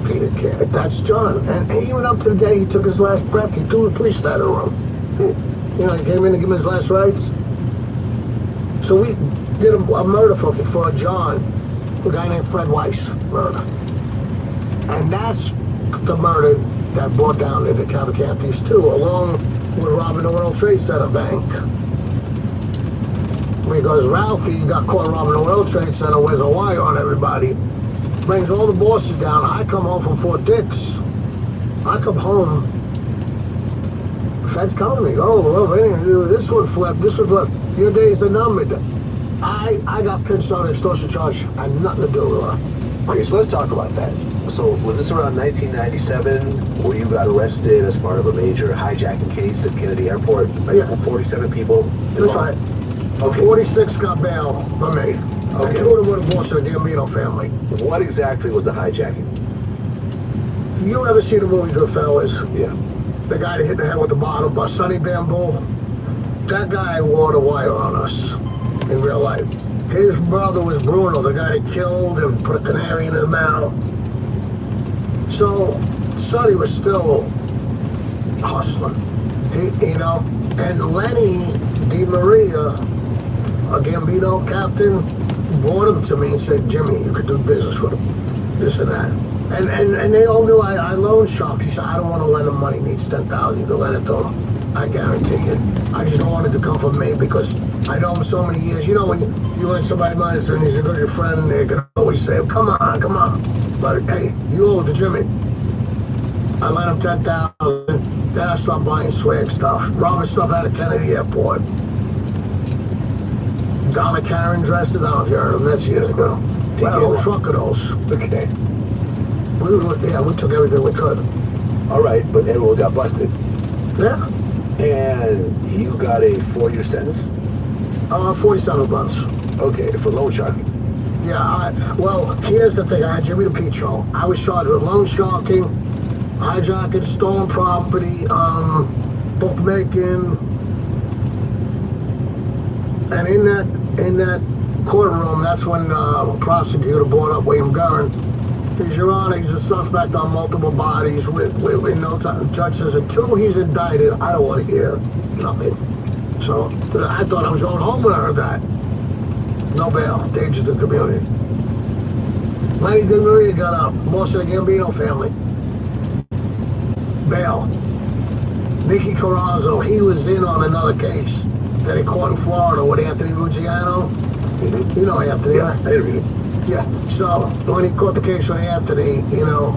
Speaker 3: He didn't care. That's John. And even up to the day he took his last breath, he threw the police out of the room. You know, he came in to give him his last rites. So we did a murder for John, a guy named Fred Weiss murder. And that's the murder that brought down the Cavalcantes too, along with robbing the World Trade Center bank. Because Ralphie got caught robbing the World Trade Center, wears a wire on everybody, brings all the bosses down. I come home from Fort Dix. I come home, the feds come to me, oh, well, this one flipped, this one flipped. Your days are numbered. I got pinched on an extortion charge. I had nothing to do with it.
Speaker 2: Okay, so let's talk about that. So was this around 1997 where you got arrested as part of a major hijacking case at Kennedy Airport? Like
Speaker 3: Yeah.
Speaker 2: 47 people involved?
Speaker 3: That's right.
Speaker 2: Okay.
Speaker 3: 46 got bail by me.
Speaker 2: Okay.
Speaker 3: And 2 of them were the boss of the Gambino family.
Speaker 2: What exactly was the hijacking?
Speaker 3: You ever see the movie Goodfellas?
Speaker 2: Yeah.
Speaker 3: The guy that hit the head with the bottle by Sonny Bamboo? That guy wore the wire on us in real life. His brother was Bruno, the guy that killed and put a canary in his mouth. So, Sonny was still hustling, you know. And Lenny DiMaria, a Gambino captain, brought him to me and said, Jimmy, you could do business with him, this and that. And they all knew I loan sharks. He said, I don't want to lend him money, he needs 10,000, you can lend it to him. I guarantee you. I just don't want it to come from me because I know him so many years. You know, when you lend somebody money and he's a good friend, they can always say, come on. But hey, you owe it to Jimmy. I lent him 10,000. Then I started buying swag stuff, robbing stuff out of Kennedy Airport. Donna Karen dresses, I don't know if you heard of them, that's years ago. We had a whole truck of those.
Speaker 2: Okay.
Speaker 3: We took everything we could.
Speaker 2: All right, but everyone got busted.
Speaker 3: Yeah.
Speaker 2: And you got a 4-year sentence?
Speaker 3: 47 months.
Speaker 2: Okay, for loan sharking.
Speaker 3: Yeah, well, here's the thing. I had Jimmy DePietro. I was charged with loan sharking, hijacking, stolen property, bookmaking. And in that in that courtroom, that's when the prosecutor brought up William Guerin. Says, Your Honor, he's a suspect on multiple bodies with no time. Judge says, until he's indicted, I don't want to hear nothing. So I thought I was going home when I heard that. No bail, danger to the community. Lenny DeMaria got up, boss of the Gambino family. Bail. Nicky Carrazzo, he was in on another case that he caught in Florida with Anthony Ruggiano.
Speaker 2: Mm-hmm.
Speaker 3: You know Anthony,
Speaker 2: Yeah,
Speaker 3: right?
Speaker 2: I interviewed him.
Speaker 3: Yeah, so when he caught the case with Anthony, you know,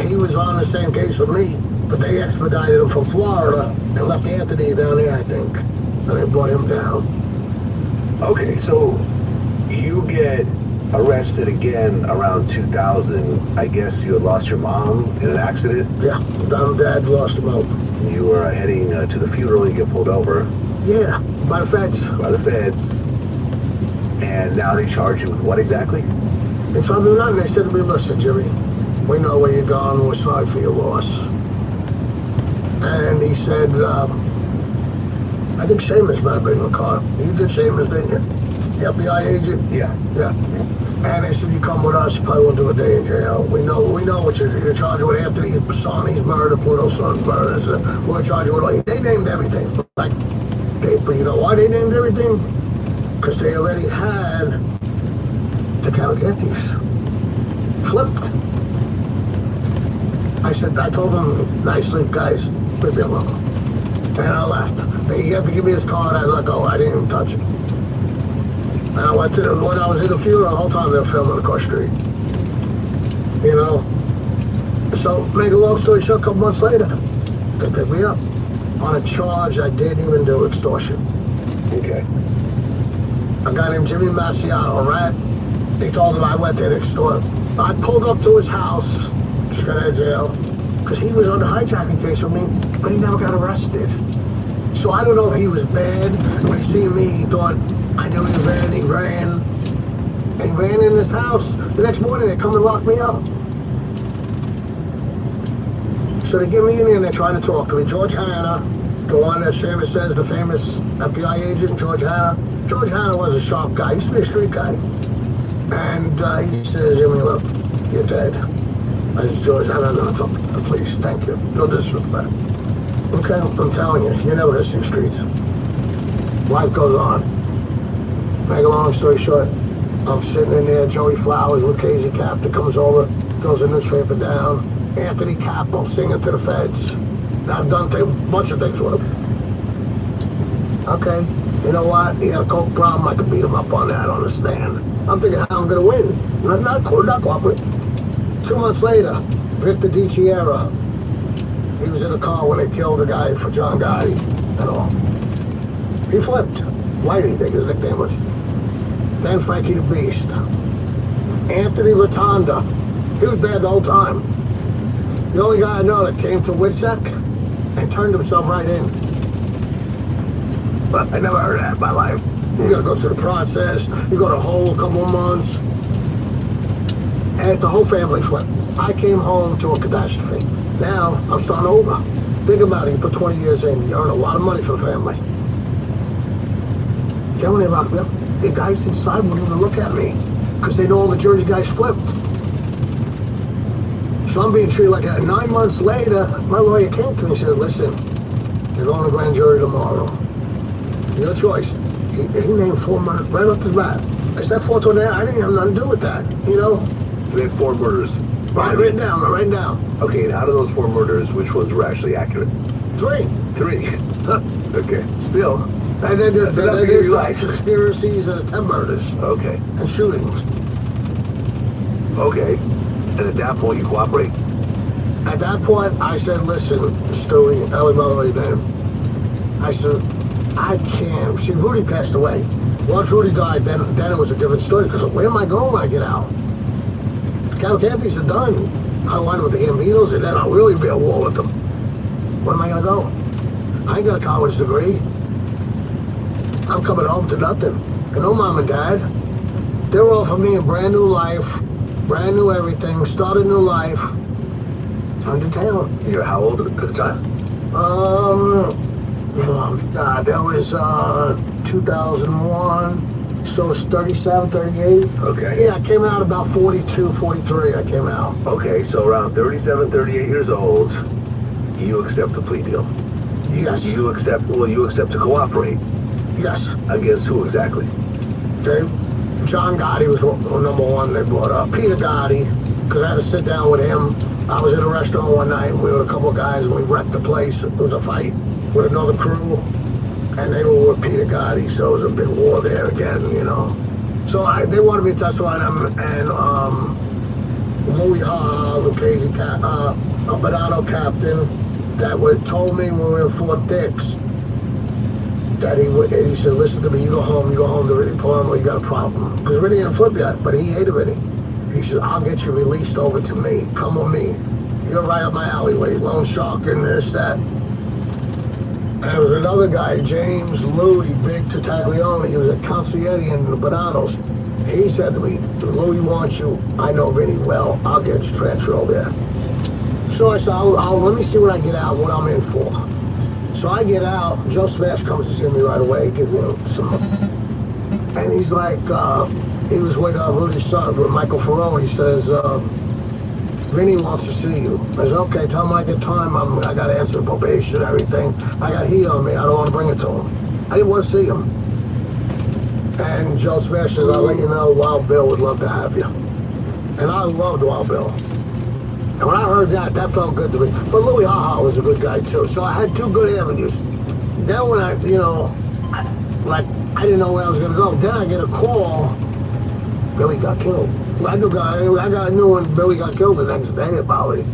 Speaker 3: he was on the same case with me, but they expedited him from Florida and left Anthony down there, I think. And they brought him down.
Speaker 2: Okay, so you get arrested again around 2000. I guess you had lost your mom in an accident.
Speaker 3: Yeah, Dad lost him out.
Speaker 2: You were heading to the funeral. You get pulled over
Speaker 3: Yeah, by the feds.
Speaker 2: by the feds. And now they charge you with what exactly?
Speaker 3: They told me nothing. They said to me, listen, Jimmy, we know where you're going. We're sorry for your loss. And he said, I think Seamus might have been in the car. You did Seamus, didn't you? The FBI agent?
Speaker 2: Yeah.
Speaker 3: Yeah. And they said, you come with us, you probably won't do a day in jail. We know what you're charged with. Anthony Bassani's murder, Pluto's son's murder. We're charged with all. They named everything. Like, but you know why they named everything? Because they already had the Calagantes flipped. I told them nicely, guys, leave me alone. And I left. They had to give me his card. I let go. I didn't even touch it. And I went to when I was in the funeral, the whole time they were filming across the street. You know? So, make a long story short, a couple months later, they picked me up on a charge I didn't even do, extortion.
Speaker 2: Okay.
Speaker 3: A guy named Jimmy Maciano, right? He told him I went there to extort him. I pulled up to his house, just got out of jail, because he was on the hijacking case with me, but he never got arrested. So I don't know if he was bad. When he seen me, he thought I knew he was bad. He ran. And he ran in his house. The next morning, they come and lock me up. So they get me in there and they're trying to talk to me. George Hanna, the one that Seamus says, the famous FBI agent, George Hanna. George Hanna was a sharp guy. He used to be a street guy. And he says, Jimmy, look, you're dead. I said, George, I don't know. Please, thank you. No disrespect. Okay, I'm telling you, you're never gonna see the streets. Life goes on. Make a long story short, I'm sitting in there, Joey Flowers, Lucchese Captain comes over, throws a newspaper down, Anthony Capo singing to the feds. I've done a bunch of things with him. Okay, you know what? He had a coke problem, I could beat him up on that on the stand. I'm thinking how I'm gonna win. Not cooperate. 2 months later, Victor DiChiera, he was in the car when they killed the guy for John Gotti and all. He flipped. Whitey, I think his nickname was. Then Frankie the Beast. Anthony Rotonda. He was bad the whole time. The only guy I know that came to WITSEC and turned himself right in. But I never heard of that in my life. You gotta go through the process. You go to hole a couple of months. And the whole family flipped. I came home to a catastrophe. Now, I'm starting over. Think about it, you put 20 years in, you earn a lot of money for the family. Then when they locked me up, the guys inside wouldn't even look at me, because they know all the Jersey guys flipped. So I'm being treated like that. 9 months later, my lawyer came to me and said, listen, you're going to grand jury tomorrow. Your choice. He named 4 murders right up to the bat. I said, that fourth one there, I didn't have nothing to do with that, you know?
Speaker 2: So they had 4 murders.
Speaker 3: Right, written down.
Speaker 2: Okay, and out of those 4 murders, which ones were actually accurate?
Speaker 3: 3.
Speaker 2: 3. Okay, still.
Speaker 3: And then
Speaker 2: That's enough to give you life.
Speaker 3: conspiracies and 10 murders
Speaker 2: Okay.
Speaker 3: and shootings.
Speaker 2: Okay. And at that point, you cooperate?
Speaker 3: At that point, I said, listen, Stewie, that was my lawyer name. I said, I can't. See, Rudy passed away. Once Rudy died, then it was a different story, because where am I going when I get out? The Calacantes are done. I wind up with the Gambinos, and then I'll really be at war with them. Where am I going to go? I ain't got a college degree. I'm coming home to nothing. And no mom and dad. They're offering me a brand new life, brand new everything, start a new life. Turn to town.
Speaker 2: You were how old at the time?
Speaker 3: That was 2001. so it's 37, 38.
Speaker 2: Okay.
Speaker 3: Yeah, I came out about 42, 43. I came out.
Speaker 2: Okay, so around 37, 38 years old, you accept the plea deal.
Speaker 3: Yes.
Speaker 2: You accept to cooperate.
Speaker 3: Yes.
Speaker 2: Against who exactly?
Speaker 3: Okay. John Gotti was number one they brought up. Peter Gotti, because I had to sit down with him. I was in a restaurant one night, and we were a couple of guys, and we wrecked the place. It was a fight with another crew, and they were with Peter Gotti, so it was a big war there again, you know. So they wanted me to testify on him, and Louis Ha, Lucchese, a Bonanno captain, that told me when we were in Fort Dix, that he said, listen to me, you go home to Vinny Palermo, you got a problem. Because Vinny didn't flip yet, but he hated Vinny. He said, I'll get you released over to me. Come with me. You're right up my alleyway, loan shark and this, that. And there was another guy, James Louis, Big Tattaglione. He was a consigliere in the Bonannos. He said to me, Louis wants you. I know Vinny well. I'll get you transferred over there. So I said, let me see when I get out, what I'm in for. So I get out, Joe Smash comes to see me right away, gives me some, and he's like, he was with Rudy's son, with Michael Ferrone. He says, Vinny wants to see you. I said, okay, tell him I get time, I got to answer probation and everything. I got heat on me, I don't want to bring it to him. I didn't want to see him. And Joe Smash says, I'll let you know, Wild Bill would love to have you. And I loved Wild Bill. And when I heard that felt good to me. But Louis Ha was a good guy too. So I had two good avenues. Then when I didn't know where I was gonna go. Then I get a call, Billy got killed. I knew when Billy got killed the next day about it.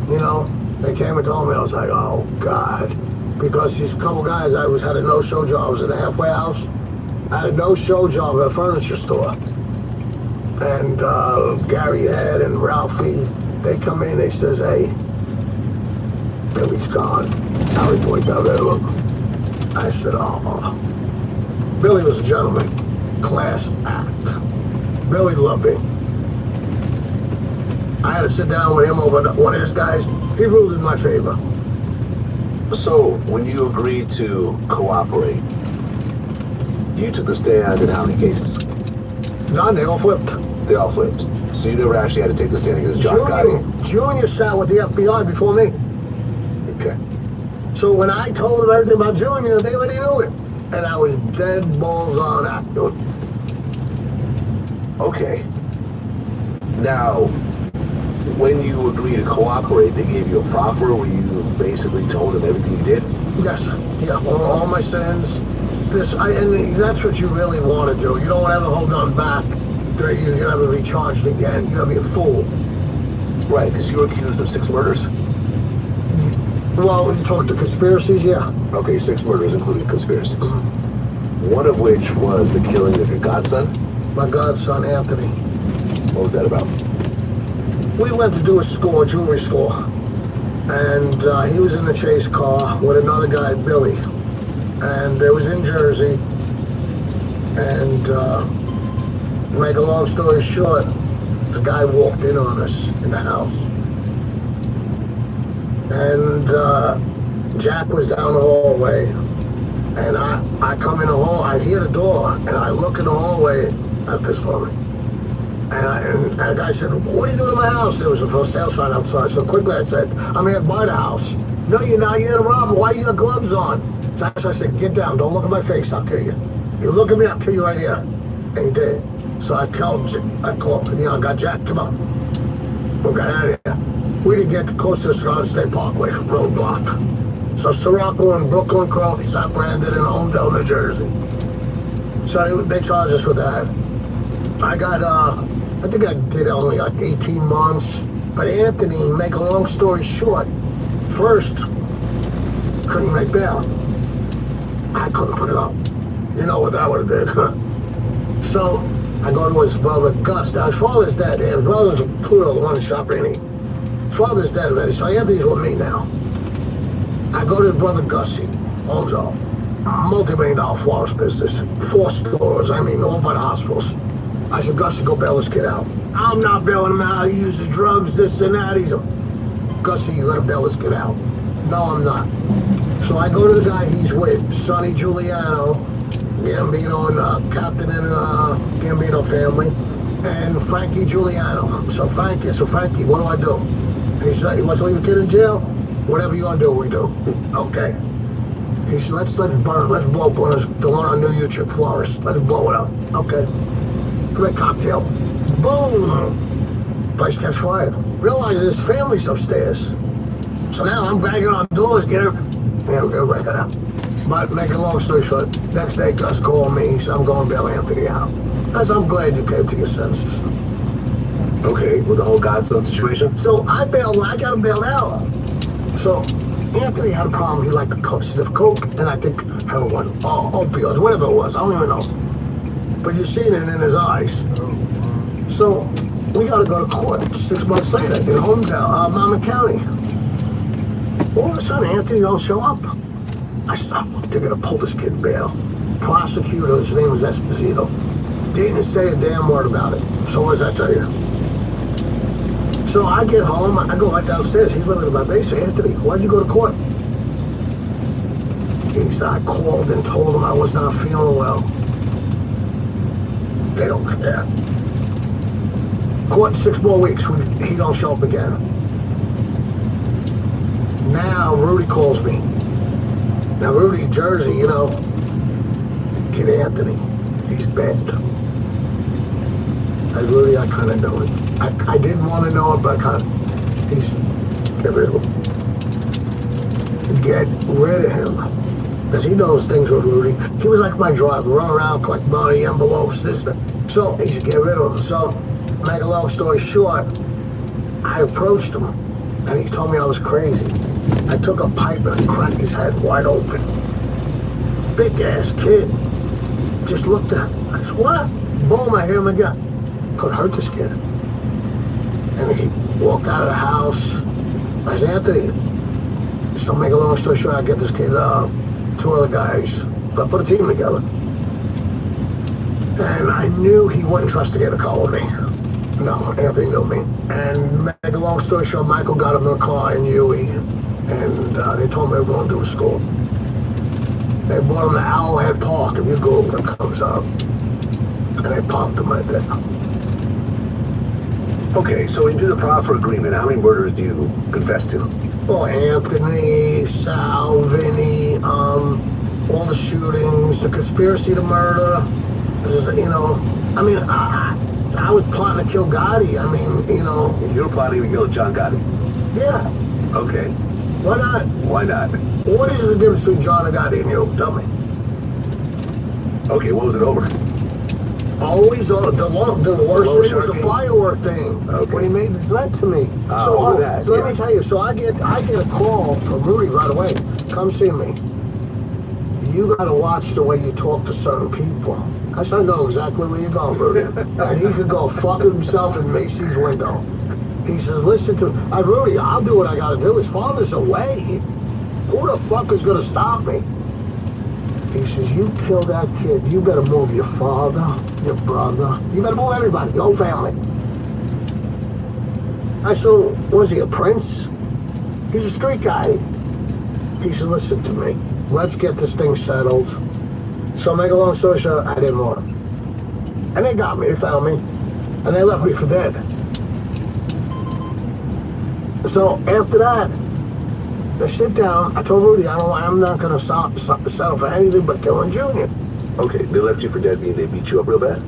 Speaker 3: You know, they came and told me, I was like, oh God. Because these couple guys, had a no-show job. I was in a halfway house. I had a no-show job at a furniture store. And Gary Head and Ralphie, they come in, they says, hey, Billy's gone. Harry Boy got rid of him. I said, oh. Billy was a gentleman. Class act. Billy loved me. I had to sit down with him over one of his guys. He ruled in my favor.
Speaker 2: So, when you agreed to cooperate, you took the stand in how many cases?
Speaker 3: None, they all flipped.
Speaker 2: They all flipped. So you never actually had to take the stand against John Gotti?
Speaker 3: Junior sat with the FBI before me.
Speaker 2: Okay.
Speaker 3: So when I told them everything about Junior, they already knew it. And I was dead balls on that, dude.
Speaker 2: Okay. Now, when you agreed to cooperate, they gave you a proffer where you basically told them everything you did?
Speaker 3: Yes, yeah, all my sins. And that's what you really want to do. You don't want to ever hold on back. You're going to be charged again. You're going to be a fool.
Speaker 2: Right, because you were accused of 6 murders?
Speaker 3: Well, you talk to conspiracies, yeah.
Speaker 2: Okay, 6 murders, including conspiracies. One of which was the killing of your godson?
Speaker 3: My godson, Anthony.
Speaker 2: What was that about?
Speaker 3: We went to do a score, jewelry score. And he was in the chase car with another guy, Billy. And it was in Jersey. And to make a long story short, the guy walked in on us in the house. And Jack was down the hallway. And I come in the hall, I hear the door, and I look in the hallway, I pissed on me. And the guy said, what are you doing in my house? There was a for sale sign outside. So quickly I said, I'm here to buy the house. No, you're not, you're here to rob me. Why you got gloves on? So I said, get down, don't look at my face, I'll kill you. You look at me, I'll kill you right here. And he did. So I got Jack, come on. We got out of here. We didn't get close to the Garden State Parkway roadblock. So Sirocco and Brooklyn Crow, South Brandon and Homedale, New Jersey. So they charged us with that. I got, I think I did only like 18 months. But Anthony, make a long story short, first, couldn't make bail. I couldn't put it up. You know what that would have did. So I go to his brother Gus. Now his father's dead. His brother's a Pluto, the one in shop, Rainey. His father's dead already, so Anthony's with me now. I go to his brother Gussie, owns a multi-million-dollar florist business. 4 stores, all by the hospitals. I said, Gussie, go bail this kid out. I'm not bailing him out. He uses drugs, this and that. He's a... Gussie, you gotta bail this kid out. No, I'm not. So I go to the guy he's with, Sonny Giuliano, Gambino and Captain and Gambino family, and Frankie Giuliano. So Frankie, what do I do? He said, he wants to leave a kid in jail? Whatever you want to do, we do. Okay. He said, let's burn, let's blow up the one on New Utrecht Florist. Let's blow it up. Okay. Come a cocktail. Boom! Place catch fire. Realize his family's upstairs. So now I'm banging on doors, get her. Yeah, we'll break it up. But make a long story short, next day Gus called me, he said, I'm going to bail Anthony out. I said, I'm glad you came to your senses.
Speaker 2: Okay, with the whole Godson situation?
Speaker 3: So I got him bailed out. So Anthony had a problem. He liked to sniff coke, and I think heroin, opioids, whatever it was. I don't even know. But you're seeing it in his eyes. So we got to go to court 6 months later in Hometown, Monmouth County. All of a sudden, Anthony don't show up. I said, they're going to pull this kid bail. Prosecutor, his name was Esposito. They didn't say a damn word about it. So what does that tell you? So I get home, I go right downstairs. He's living in my basement. Anthony, why'd you go to court? He said, I called and told him I was not feeling well. They don't care. Court 6 more weeks. He don't show up again. Now Rudy calls me. Now Rudy, Jersey, you know, kid Anthony, he's bent. As Rudy, I kind of know it. I didn't want to know it, but get rid of him. Get rid of him. Because he knows things with Rudy. He was like my driver, run around, collect money, envelopes, this, that. So he should get rid of him. So, make a long story short, I approached him, and he told me I was crazy. I took a pipe and I cracked his head wide open. Big ass kid. Just looked at him. I said, what? Boom, I hear him again. Could hurt this kid. And he walked out of the house. I said, Anthony. So make a long story short, I get this kid, 2 other guys. But I put a team together. And I knew he wouldn't trust to get in a car with me. No, Anthony knew me. And make a long story short, Michael got him in a car in Huey. And they told me they were going to do a school. They brought him to Owlhead Park. If you Google it, comes up. And they popped him right there.
Speaker 2: Okay, so when you do the proffer agreement, how many murders do you confess to?
Speaker 3: Oh, Anthony, Sal, Vinny, all the shootings, the conspiracy to murder. This is, you know, I mean, I was plotting to kill Gotti. I mean, you know.
Speaker 2: You were plotting to kill John Gotti?
Speaker 3: Yeah.
Speaker 2: Okay.
Speaker 3: Why not?
Speaker 2: Why not?
Speaker 3: What is the difference between John and Gotti and you? Tell me.
Speaker 2: Okay, what was it over?
Speaker 3: Always, the worst thing was the
Speaker 2: Sharky?
Speaker 3: firework thing.
Speaker 2: Okay.
Speaker 3: When he made the threat to me.
Speaker 2: Oh, that,
Speaker 3: so
Speaker 2: yeah.
Speaker 3: let me tell you. So I get a call from Rudy right away. Come see me. You got to watch the way you talk to certain people. I said, I know exactly where you're going, Rudy. And he could go fuck himself in Macy's window. He says, listen to, Rudy, I'll do what I got to do. His father's away. Who the fuck is going to stop me? He says, you kill that kid, you better move your father, your brother. You better move everybody, your whole family. I said, was he a prince? He's a street guy. He said, listen to me. Let's get this thing settled. So make a long story short, I didn't want him. And they got me, they found me. And they left me for dead. So after that, they sit down. I told Rudy, I'm not going to settle for anything but killing Junior.
Speaker 2: Okay, they left you for dead, meaning they beat you up real bad?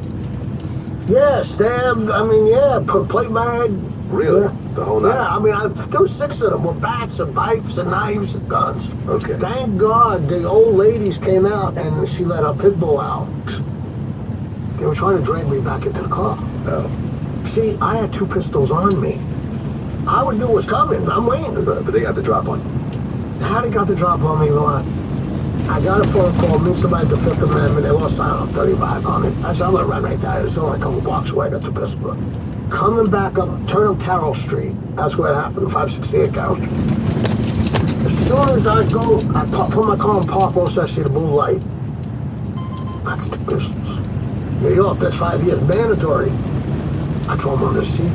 Speaker 3: Yeah, stabbed. I mean, yeah, put plate in my head.
Speaker 2: Really?
Speaker 3: Yeah.
Speaker 2: The whole night?
Speaker 3: Yeah, I mean, there was 6 of them with bats and pipes and knives and guns.
Speaker 2: Okay.
Speaker 3: Thank God the old ladies came out and she let her pit bull out. They were trying to drag me back into the car.
Speaker 2: Oh.
Speaker 3: See, I had 2 pistols on me. I would know what's coming. I'm waiting.
Speaker 2: But they got the drop on you.
Speaker 3: How they got the drop on me? What? I got a phone call, meet somebody at the 5th Amendment. They lost out on 35 on it. I said, I'm gonna run right there. It's only a couple blocks away. Got the pistol. Coming back up, turn up Carroll Street. That's where it happened, 568 Carroll Street. As soon as I go, I put my car in park, once I see the blue light. I get the pistols. New York, that's 5 years, mandatory. I throw them on the seat.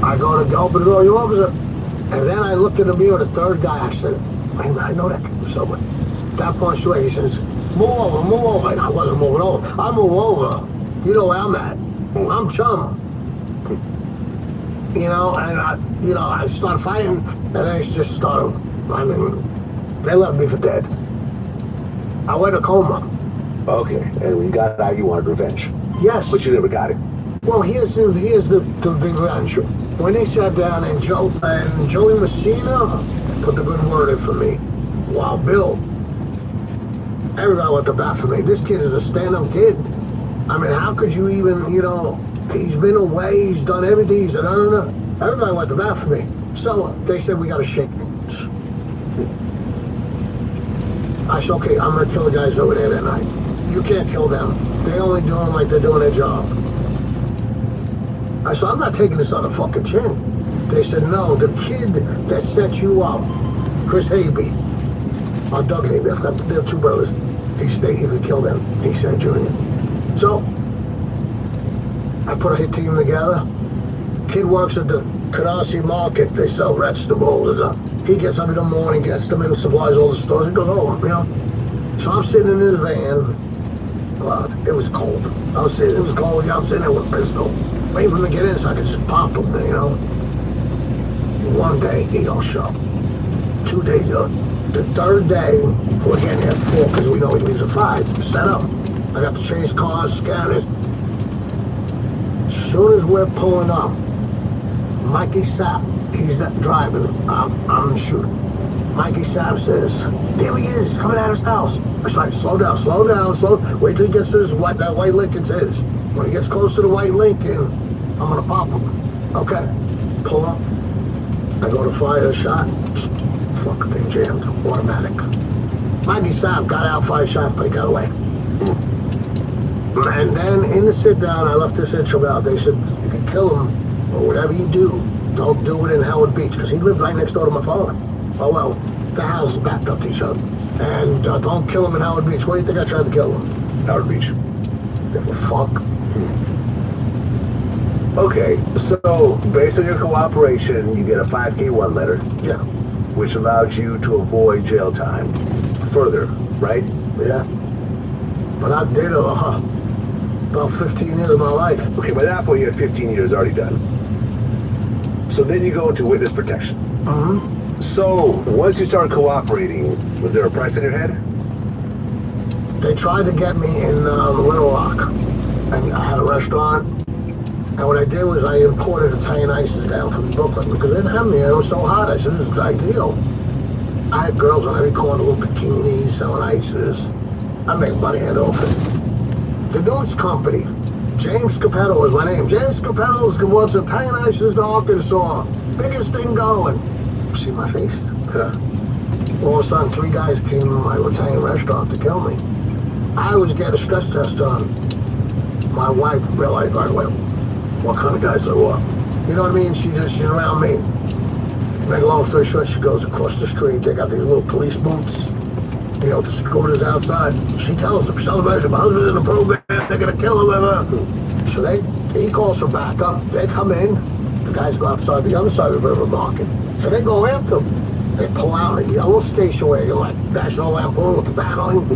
Speaker 3: I go to open the door, you officer. And then I looked in the mirror, the 3rd guy, I said, wait a minute, I know that kid was sober. At that point, straight, he says, Move over. And I wasn't moving over. I move over. You know where I'm at. I'm chum. You know, and I started fighting, and then it just started. I mean, they left me for dead. I went to coma.
Speaker 2: Okay, and when you got out, you wanted revenge.
Speaker 3: Yes.
Speaker 2: But you never got it.
Speaker 3: Well, here's the big revenge. When they sat down and Joey Messina put the good word in for me. Wow, Bill. Everybody went to bat for me. This kid is a stand-up kid. I mean, how could you even, he's been away, he's done everything, he said, no. Everybody went to bat for me. So they said, we gotta shake hands. I said, okay, I'm gonna kill the guys over there that night. You can't kill them. They only do them like they're doing their job. I said, I'm not taking this on the fucking chin. They said, no, the kid that set you up, Chris Habey, or Doug Habey, I forgot, they're two brothers. He said, you could kill them. He said, Junior. So, I put a hit team together. Kid works at the Canarsie Market. They sell vegetables. He gets up in the morning, gets them in, supplies all the stores. He goes home, So I'm sitting in his van. It was cold. It was cold. I'm sitting there with a pistol, waiting for him to get in so I could just pop him, One day, he don't show. 2 days, The third day, we're getting there at 4 because we know he leaves at 5. Set up. I got to change cars, scanners. As soon as we're pulling up, Mikey Sapp, he's not driving, I'm shooting. Mikey Sapp says, there he is, he's coming out of his house. I said, slow down, wait till he gets to that white Lincoln's his. When he gets close to the white Lincoln, I'm gonna pop him. Okay, pull up. I go to fire a shot, fuck, they jammed, automatic. Mikey Sapp got out, fired shots, but he got away. And then in the sit down, I left this intro out. They said, you can kill him, or whatever you do, don't do it in Howard Beach, because he lived right next door to my father. Oh well, the houses backed up to each other. And don't kill him in Howard Beach. What do you think I tried to kill him?
Speaker 2: Howard Beach.
Speaker 3: Fuck.
Speaker 2: Okay, so based on your cooperation, you get a 5K1 letter.
Speaker 3: Yeah.
Speaker 2: Which allows you to avoid jail time further, right?
Speaker 3: Yeah. But I did about 15 years of my life.
Speaker 2: Okay, by that point you had 15 years already done. So then you go into witness protection.
Speaker 3: Mm-hmm.
Speaker 2: So once you started cooperating, was there a price in your head?
Speaker 3: They tried to get me in Little Rock. And I had a restaurant. And what I did was I imported Italian ices down from Brooklyn because they didn't have me. It was so hot. I said, this is ideal. I had girls on every corner, little bikinis, selling ices. I make money hand over fist. The News Company. James Capetto is my name. James Capetto wants Italian ices to Arkansas. Biggest thing going. See my face?
Speaker 2: Yeah.
Speaker 3: All of a sudden, 3 guys came to my Italian restaurant to kill me. I was getting a stress test done. My wife realized right away what kind of guys I were. You know what I mean? She's around me. Make a long story short, she goes across the street. They got these little police boots. The scooters outside. She tells them, celebration, my husband's in the program, they're gonna kill him. So he calls for backup. They come in. The guys go outside the other side of the river market. So they go after them. They pull out a yellow station wagon like National Lampoon with the battling.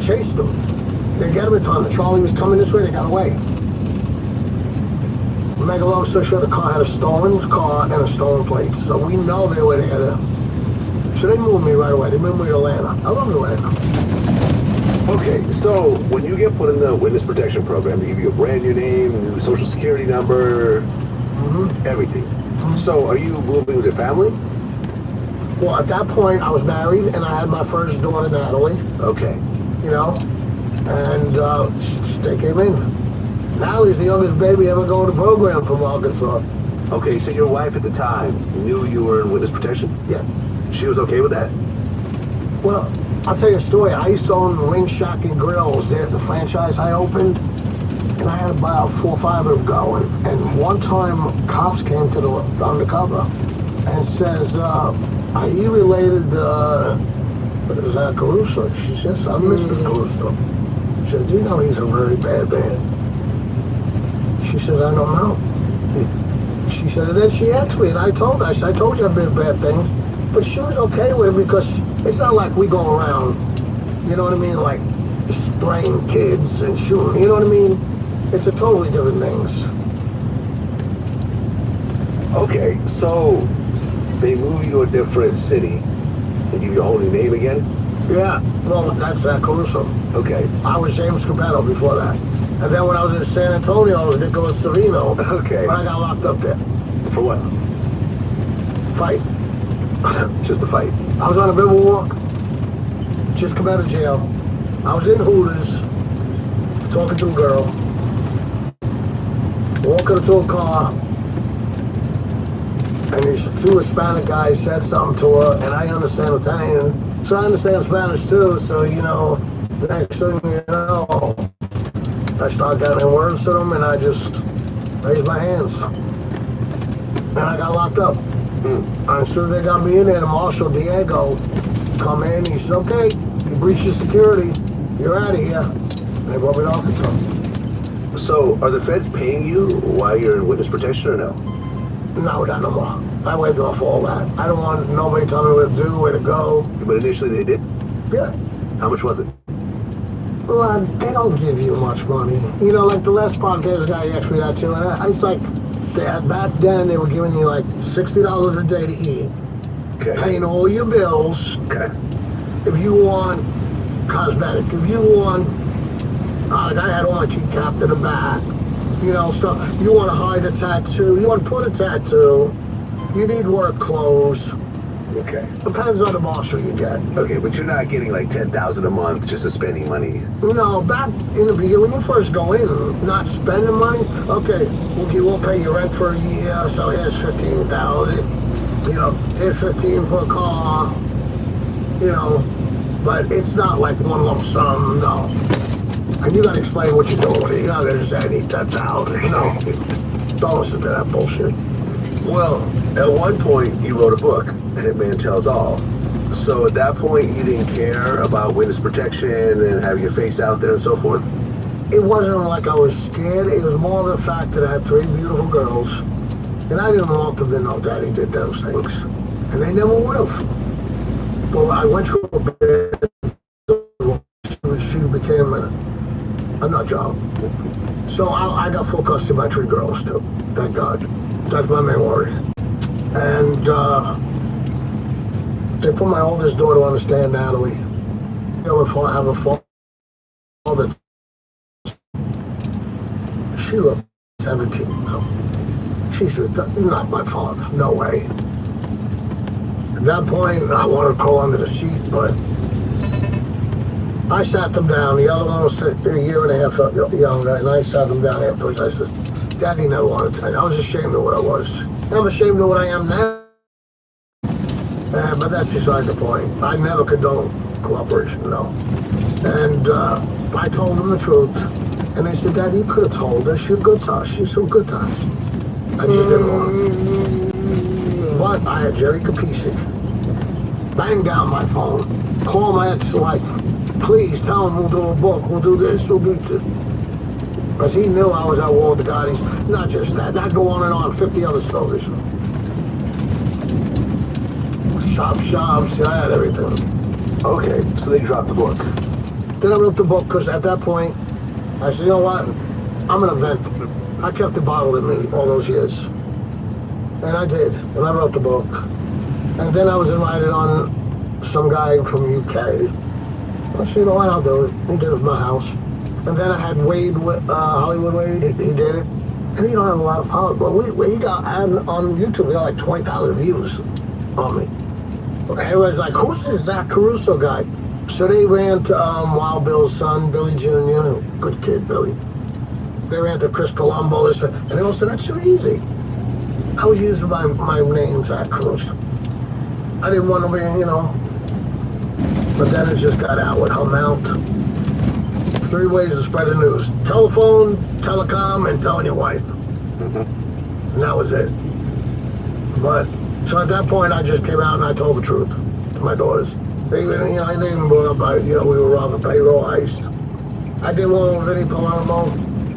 Speaker 3: Chased them. They get him in time. The trolley was coming this way, they got away. Make a long story short, the car had a stolen car and a stolen plate. So we know they were there. So they moved me right away. They moved me to Atlanta. I love Atlanta.
Speaker 2: Okay, so when you get put in the witness protection program, they give you a brand new name, new social security number, everything. So are you moving with your family?
Speaker 3: Well, at that point, I was married and I had my first daughter, Natalie.
Speaker 2: Okay.
Speaker 3: And they came in. Natalie's the youngest baby ever going to program from Arkansas.
Speaker 2: Okay, so your wife at the time knew you were in witness protection?
Speaker 3: Yeah.
Speaker 2: She was okay with that?
Speaker 3: Well, I'll tell you a story. I used to own Ring Shack and Grills there, the franchise I opened. And I had about 4 or 5 of them going. And one time, cops came to the undercover and says, are you related to Zach Caruso? She says, I'm Mrs. Caruso. She says, do you know he's a very bad man? She says, I don't know. She said, and then she asked me, and I told her, I told you I've been bad things. But she was okay with it because it's not like we go around You know what I mean? Like spraying kids and shooting. You know what I mean? It's a totally different things.
Speaker 2: Okay, so they move you to a different city and give you a whole new name again?
Speaker 3: Yeah, well, that's Zach Caruso.
Speaker 2: Okay,
Speaker 3: I was James Capetto before that. And then when I was in San Antonio, I was Nicholas Savino.
Speaker 2: okay.
Speaker 3: But I got locked up there.
Speaker 2: For what?
Speaker 3: Fight.
Speaker 2: Just a fight.
Speaker 3: I was on a river walk. Just come out of jail. I was in Hooters, talking to a girl. Walking to a car. And these two Hispanic guys said something to her, and I understand Italian. So I understand Spanish too, so you know, the next thing you know, I start getting words to them, and I just raised my hands. And I got locked up. And as soon as they got me in there, the Marshal Diego come in, he said, okay, you breached your security, you're out of here. And they brought me to officer.
Speaker 2: So, are the feds paying you while you're in witness protection or no?
Speaker 3: No, not no more. I went off all that. I don't want nobody telling me what to do, where to go.
Speaker 2: But initially they did?
Speaker 3: Yeah.
Speaker 2: How much was it?
Speaker 3: Well, they don't give you much money. You know, like the last podcast guy asked me that too, and it's like, back then they were giving you like $60 a day to eat,
Speaker 2: Okay.
Speaker 3: paying all your bills.
Speaker 2: Okay.
Speaker 3: If you want cosmetic, if you want, like I had all my teeth capped in the back, you know, stuff. You want to hide a tattoo, you want to put a tattoo, you need work clothes.
Speaker 2: Okay.
Speaker 3: Depends on the marshal you get.
Speaker 2: Okay, but you're not getting like $10,000 a month just for spending money.
Speaker 3: No, back in the beginning, when you first go in, not spending money, okay, we'll pay your rent for a year, so here's $15,000. You know, here's $15 for a car, you know, but it's not like one lump sum, no. And you gotta explain what you're doing with it. You're not gonna just say, I need $10,000, no. Don't listen to that bullshit.
Speaker 2: Well, at one point you wrote a book, Hitman Tells All. So at that point you didn't care about witness protection and having your face out there and so forth?
Speaker 3: It wasn't like I was scared. It was more the fact that I had 3 beautiful girls, and I didn't want them to know Daddy did those things, and they never would have. But I went to a bed. She became a nut job. So I got full custody of my 3 girls too. Thank God. That's my main worry. And they put my oldest daughter on the stand, Natalie. You know, if I have a father that she looked 17, so she says, not my father, no way. At that point, I wanted to crawl under the seat, but I sat them down. The other one was a year and a half younger, and I sat them down afterwards. I said, Daddy never wanted to. I was ashamed of what I was. I'm ashamed of what I am now. But that's beside the point. I never condone cooperation, no. And I told them the truth. And they said, Daddy, you could have told us. You're good to us. You're so good to us. I just didn't want it. But I had Jerry Capisi bang down my phone, call my ex-wife. Please tell him we'll do a book. We'll do this. We'll do this. Because he knew I was at war with the Gaudis. Not just that. That'd go on and on. 50 other stories. Shops, I had everything.
Speaker 2: Okay, so they dropped the book.
Speaker 3: Then I wrote the book because at that point, I said, you know what? I'm an event. I kept it bottled in me all those years. And I did. And I wrote the book. And then I was invited on some guy from UK. I said, you know what? I'll do it. He did it at my house. And then I had Wade, Hollywood Wade. He did it. And he don't have a lot of followers. But he got on YouTube, he got like 20,000 views on me. Everybody's like, who's this Zach Caruso guy? So they ran to Wild Bill's son, Billy Jr., good kid, Billy. They ran to Chris Colombo, and they all said, that's so easy. I was using my name, Zach Caruso. I didn't want to be, you know, but then it just got out with her mount. 3 ways to spread the news. Telephone, telecom, and telling your wife. And that was it. But, so at that point, I just came out and I told the truth to my daughters. They even brought up, we were robbing payroll heist. I did one with Vinny Palermo.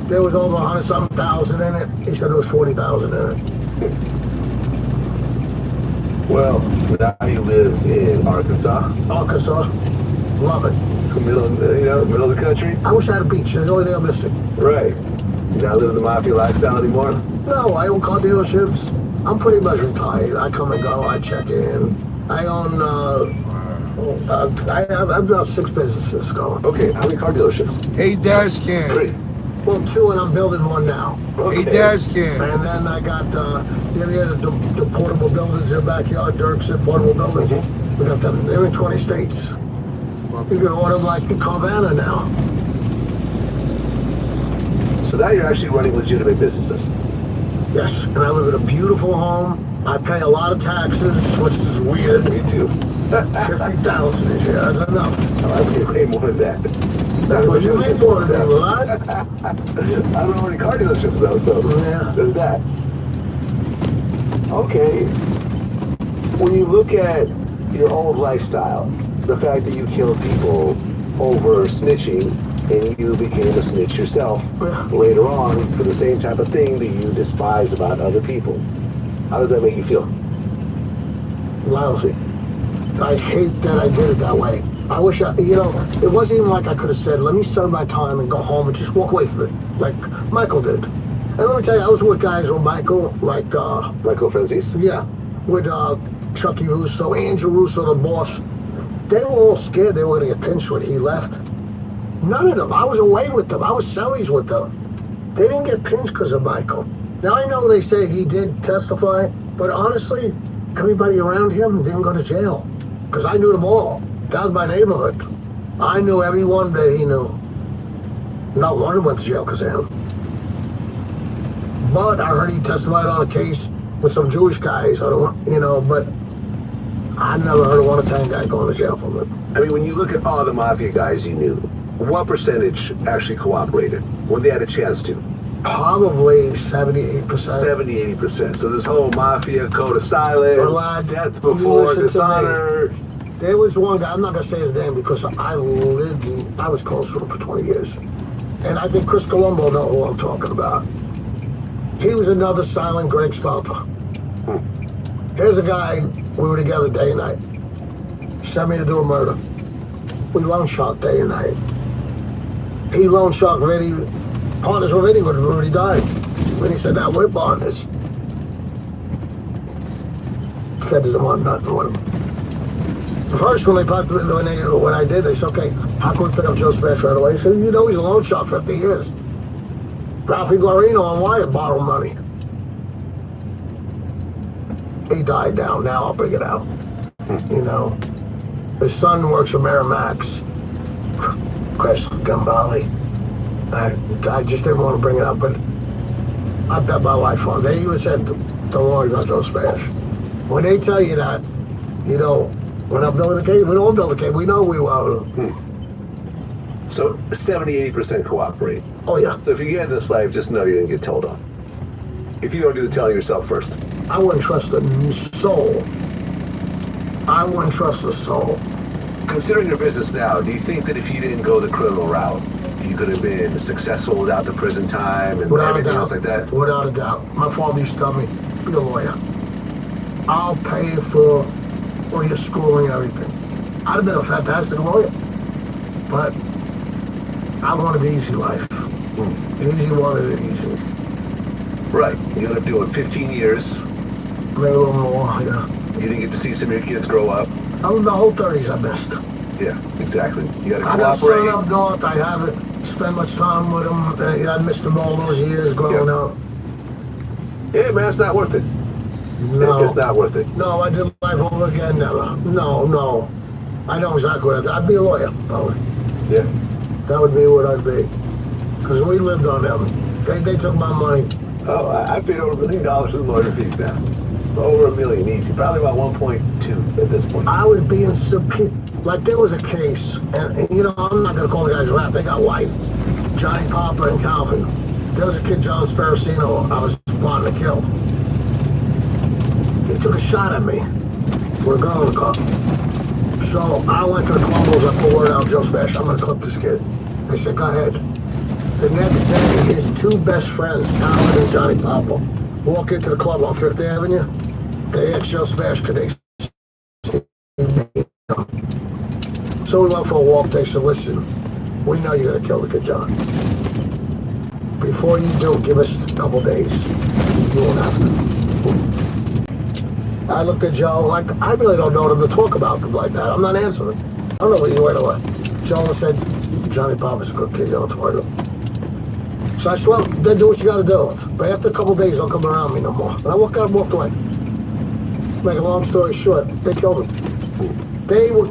Speaker 3: There was over 100-something thousand in it. He said there was 40,000 in it.
Speaker 2: Well, now you live in Arkansas.
Speaker 3: Arkansas, love it.
Speaker 2: middle of the country.
Speaker 3: I wish I had a beach. There's the only thing I'm missing.
Speaker 2: Right. You not living the mafia lifestyle anymore?
Speaker 3: No, I own car dealerships. I'm pretty much retired. I come and go. I check in. I own. I've got 6 businesses going.
Speaker 2: Okay, how many car dealerships?
Speaker 4: Hey, dash cam.
Speaker 2: 3.
Speaker 3: Well, 2, and I'm building 1 now.
Speaker 2: Okay.
Speaker 4: Hey, dash cam.
Speaker 3: And then I got the portable buildings in the backyard. Dirk's and portable buildings. We got them. They're in 20 states. You can order them like the Carvana now.
Speaker 2: So now you're actually running legitimate businesses.
Speaker 3: Yes, and I live in a beautiful home. I pay a lot of taxes, which is weird.
Speaker 2: Me too.
Speaker 3: 50,000 this year. That's enough.
Speaker 2: I pay way more than that.
Speaker 3: Well, you make more than that, right?
Speaker 2: I don't know any car dealerships though, so
Speaker 3: Yeah.
Speaker 2: there's that. Okay. When you look at your old lifestyle, the fact that you killed people over snitching and you became a snitch yourself
Speaker 3: Yeah.
Speaker 2: later on for the same type of thing that you despise about other people. How does that make you feel?
Speaker 3: Lousy. I hate that I did it that way. I wish it wasn't even like I could have said, let me serve my time and go home and just walk away from it, like Michael did. And let me tell you, I was with guys with Michael, like,
Speaker 2: Michael Francis?
Speaker 3: yeah, with Chucky Russo, Andrew Russo, the boss. They were all scared they were going to get pinched when he left. None of them. I was away with them. I was cellies with them. They didn't get pinched because of Michael. Now, I know they say he did testify, but honestly, everybody around him didn't go to jail because I knew them all. That was my neighborhood. I knew everyone that he knew. Not one of them went to jail because of him. But I heard he testified on a case with some Jewish guys, but I never heard of one Italian guy going to jail from it.
Speaker 2: I mean, when you look at all the mafia guys you knew, what percentage actually cooperated when they had a chance to?
Speaker 3: Probably 70, 80%.
Speaker 2: 70, 80%. So this whole mafia code of silence,
Speaker 3: Well, lad,
Speaker 2: death
Speaker 3: you
Speaker 2: before
Speaker 3: listen to me.
Speaker 2: dishonor.
Speaker 3: There was one guy, I'm not going to say his name because I was close to him for 20 years. And I think Chris Colombo knows who I'm talking about. He was another silent Greg Stomper. Here's a guy, we were together day and night. Sent me to do a murder. We loan shark day and night. He loan shark already, partners with Vinny would have already died. When he said, now we're partners. Feds didn't want nothing with him. First, when I did, they said, okay, how can we pick up Joe Smash right away? He said, he's a loan shark 50 years. Ralphie Guarino on Wire borrowed money. He died now. Now I'll bring it out. His son works for Miramax. Chris Gambale. I just didn't want to bring it up, but I bet my life on it. They even said, don't worry about Joe Smash. When they tell you that, we're not building a case. We don't build a case. We know we will.
Speaker 2: So 70, 80% cooperate.
Speaker 3: Oh, yeah.
Speaker 2: So if you get in this life, just know you're going to get told on. If you don't do the telling yourself first.
Speaker 3: I wouldn't trust the soul. I wouldn't trust the soul.
Speaker 2: Considering your business now, do you think that if you didn't go the criminal route, you could have been successful without the prison time and
Speaker 3: Without a
Speaker 2: everything
Speaker 3: doubt.
Speaker 2: else like that?
Speaker 3: Without a doubt. My father used to tell me, be a lawyer. I'll pay for all your schooling and everything. I'd have been a fantastic lawyer. But I wanted the easy life. Easy wanted it easy.
Speaker 2: Right. You ended up doing 15 years.
Speaker 3: Maybe a little more, yeah.
Speaker 2: You didn't get to see some of your kids grow up.
Speaker 3: I was the whole 30s I missed.
Speaker 2: Yeah, exactly. You got to
Speaker 3: I got son
Speaker 2: cooperate.
Speaker 3: up north. I haven't spent much time with him. I missed him all those years growing up.
Speaker 2: Yeah, man, it's not worth it.
Speaker 3: No.
Speaker 2: It's not worth it.
Speaker 3: No, I did life over again, never. No. I know exactly what I'd be a lawyer, probably.
Speaker 2: Yeah.
Speaker 3: That would be what I'd be. Because we lived on them. They took my money.
Speaker 2: Oh, I paid over $1 million in lawyer fees now. Over $1 million easy. Probably about 1.2 at this point.
Speaker 3: I was being like there was a case, and I'm not gonna call the guys rap. They got life. Johnny Popper and Calvin. There was a kid, John Sparacino, I was wanting to kill. He took a shot at me. We're going to cop. So I went to the Columbus. I put word out, Joe Smash, I'm gonna clip this kid. They said, go ahead. The next day, his 2 best friends, Calvin and Johnny Popper, walk into the club on 5th Avenue. They asked Joe Smash, could they see me? So we went for a walk. They said, listen, we know you're gonna kill the kid, John. Before you do, give us a couple days. You won't have to. I looked at Joe like, I really don't know what to talk about like that. I'm not answering. I don't know what you went away. Joe said, Johnny Papa's a good kid, you don't have to worry about him. So I said, well, then do what you gotta do. But after a couple days, don't come around me no more. And I walked out and walked away. Make a long story short, they killed me. They were,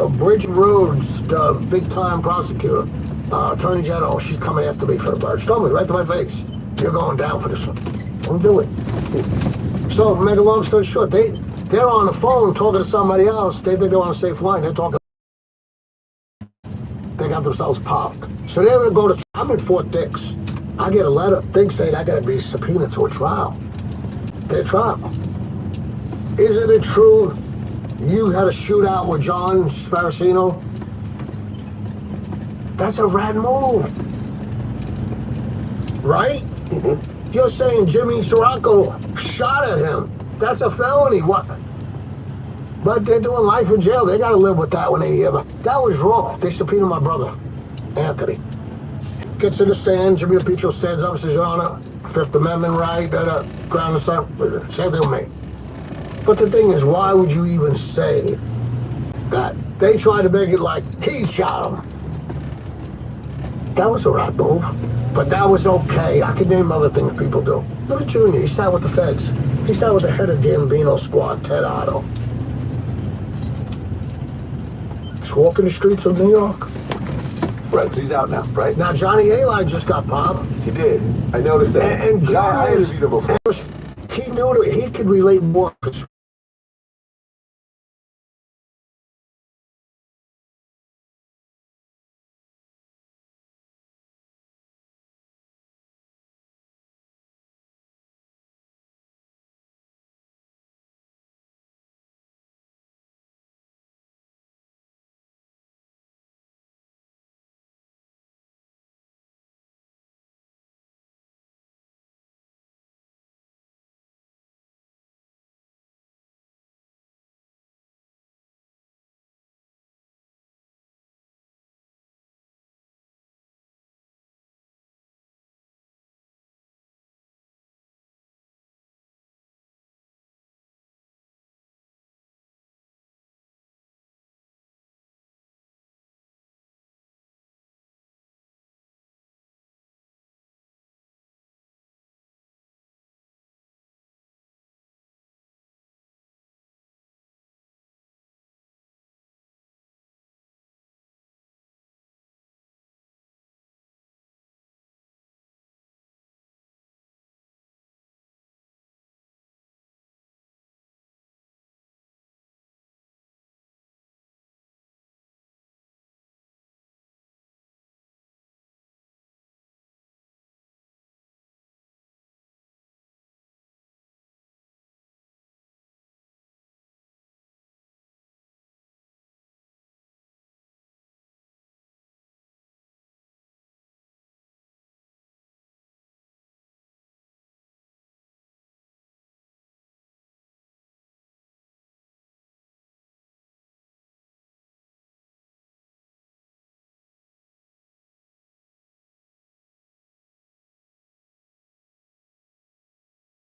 Speaker 3: Bridget Rhodes, the big-time prosecutor, Attorney General, she's coming after me for the bird. She told me right to my face, you're going down for this one. Don't do it. So, make a long story short, they're on the phone talking to somebody else. They think they're on a safe line. They're talking. They got themselves popped. So they're going to go to. I'm in Fort Dix. I get a letter. Things saying I got to be subpoenaed to a trial. Their trial. Isn't it true you had a shootout with John Sparacino? That's a rad move. Right? Mm-hmm. You're saying Jimmy Sirocco shot at him. That's a felony. What? But they're doing life in jail. They got to live with that when they hear about it. That was wrong. They subpoenaed my brother, Anthony. Gets in the stand. Jimmy DePietro stands up and says, Your Honor, Fifth Amendment right, ground and stuff. Same thing with me. But the thing is, why would you even say that? They tried to make it like he shot him. That was a right move. But that was okay. I could name other things people do. Look at Junior. He sat with the feds. He sat with the head of Gambino squad, Ted Otto. He's walking the streets of New York.
Speaker 2: Right, so he's out now, right?
Speaker 3: Now, Johnny A-Line just got popped.
Speaker 2: He did. I noticed that.
Speaker 3: And
Speaker 2: I
Speaker 3: John
Speaker 2: interviewed him before.
Speaker 3: he knew that he could relate more because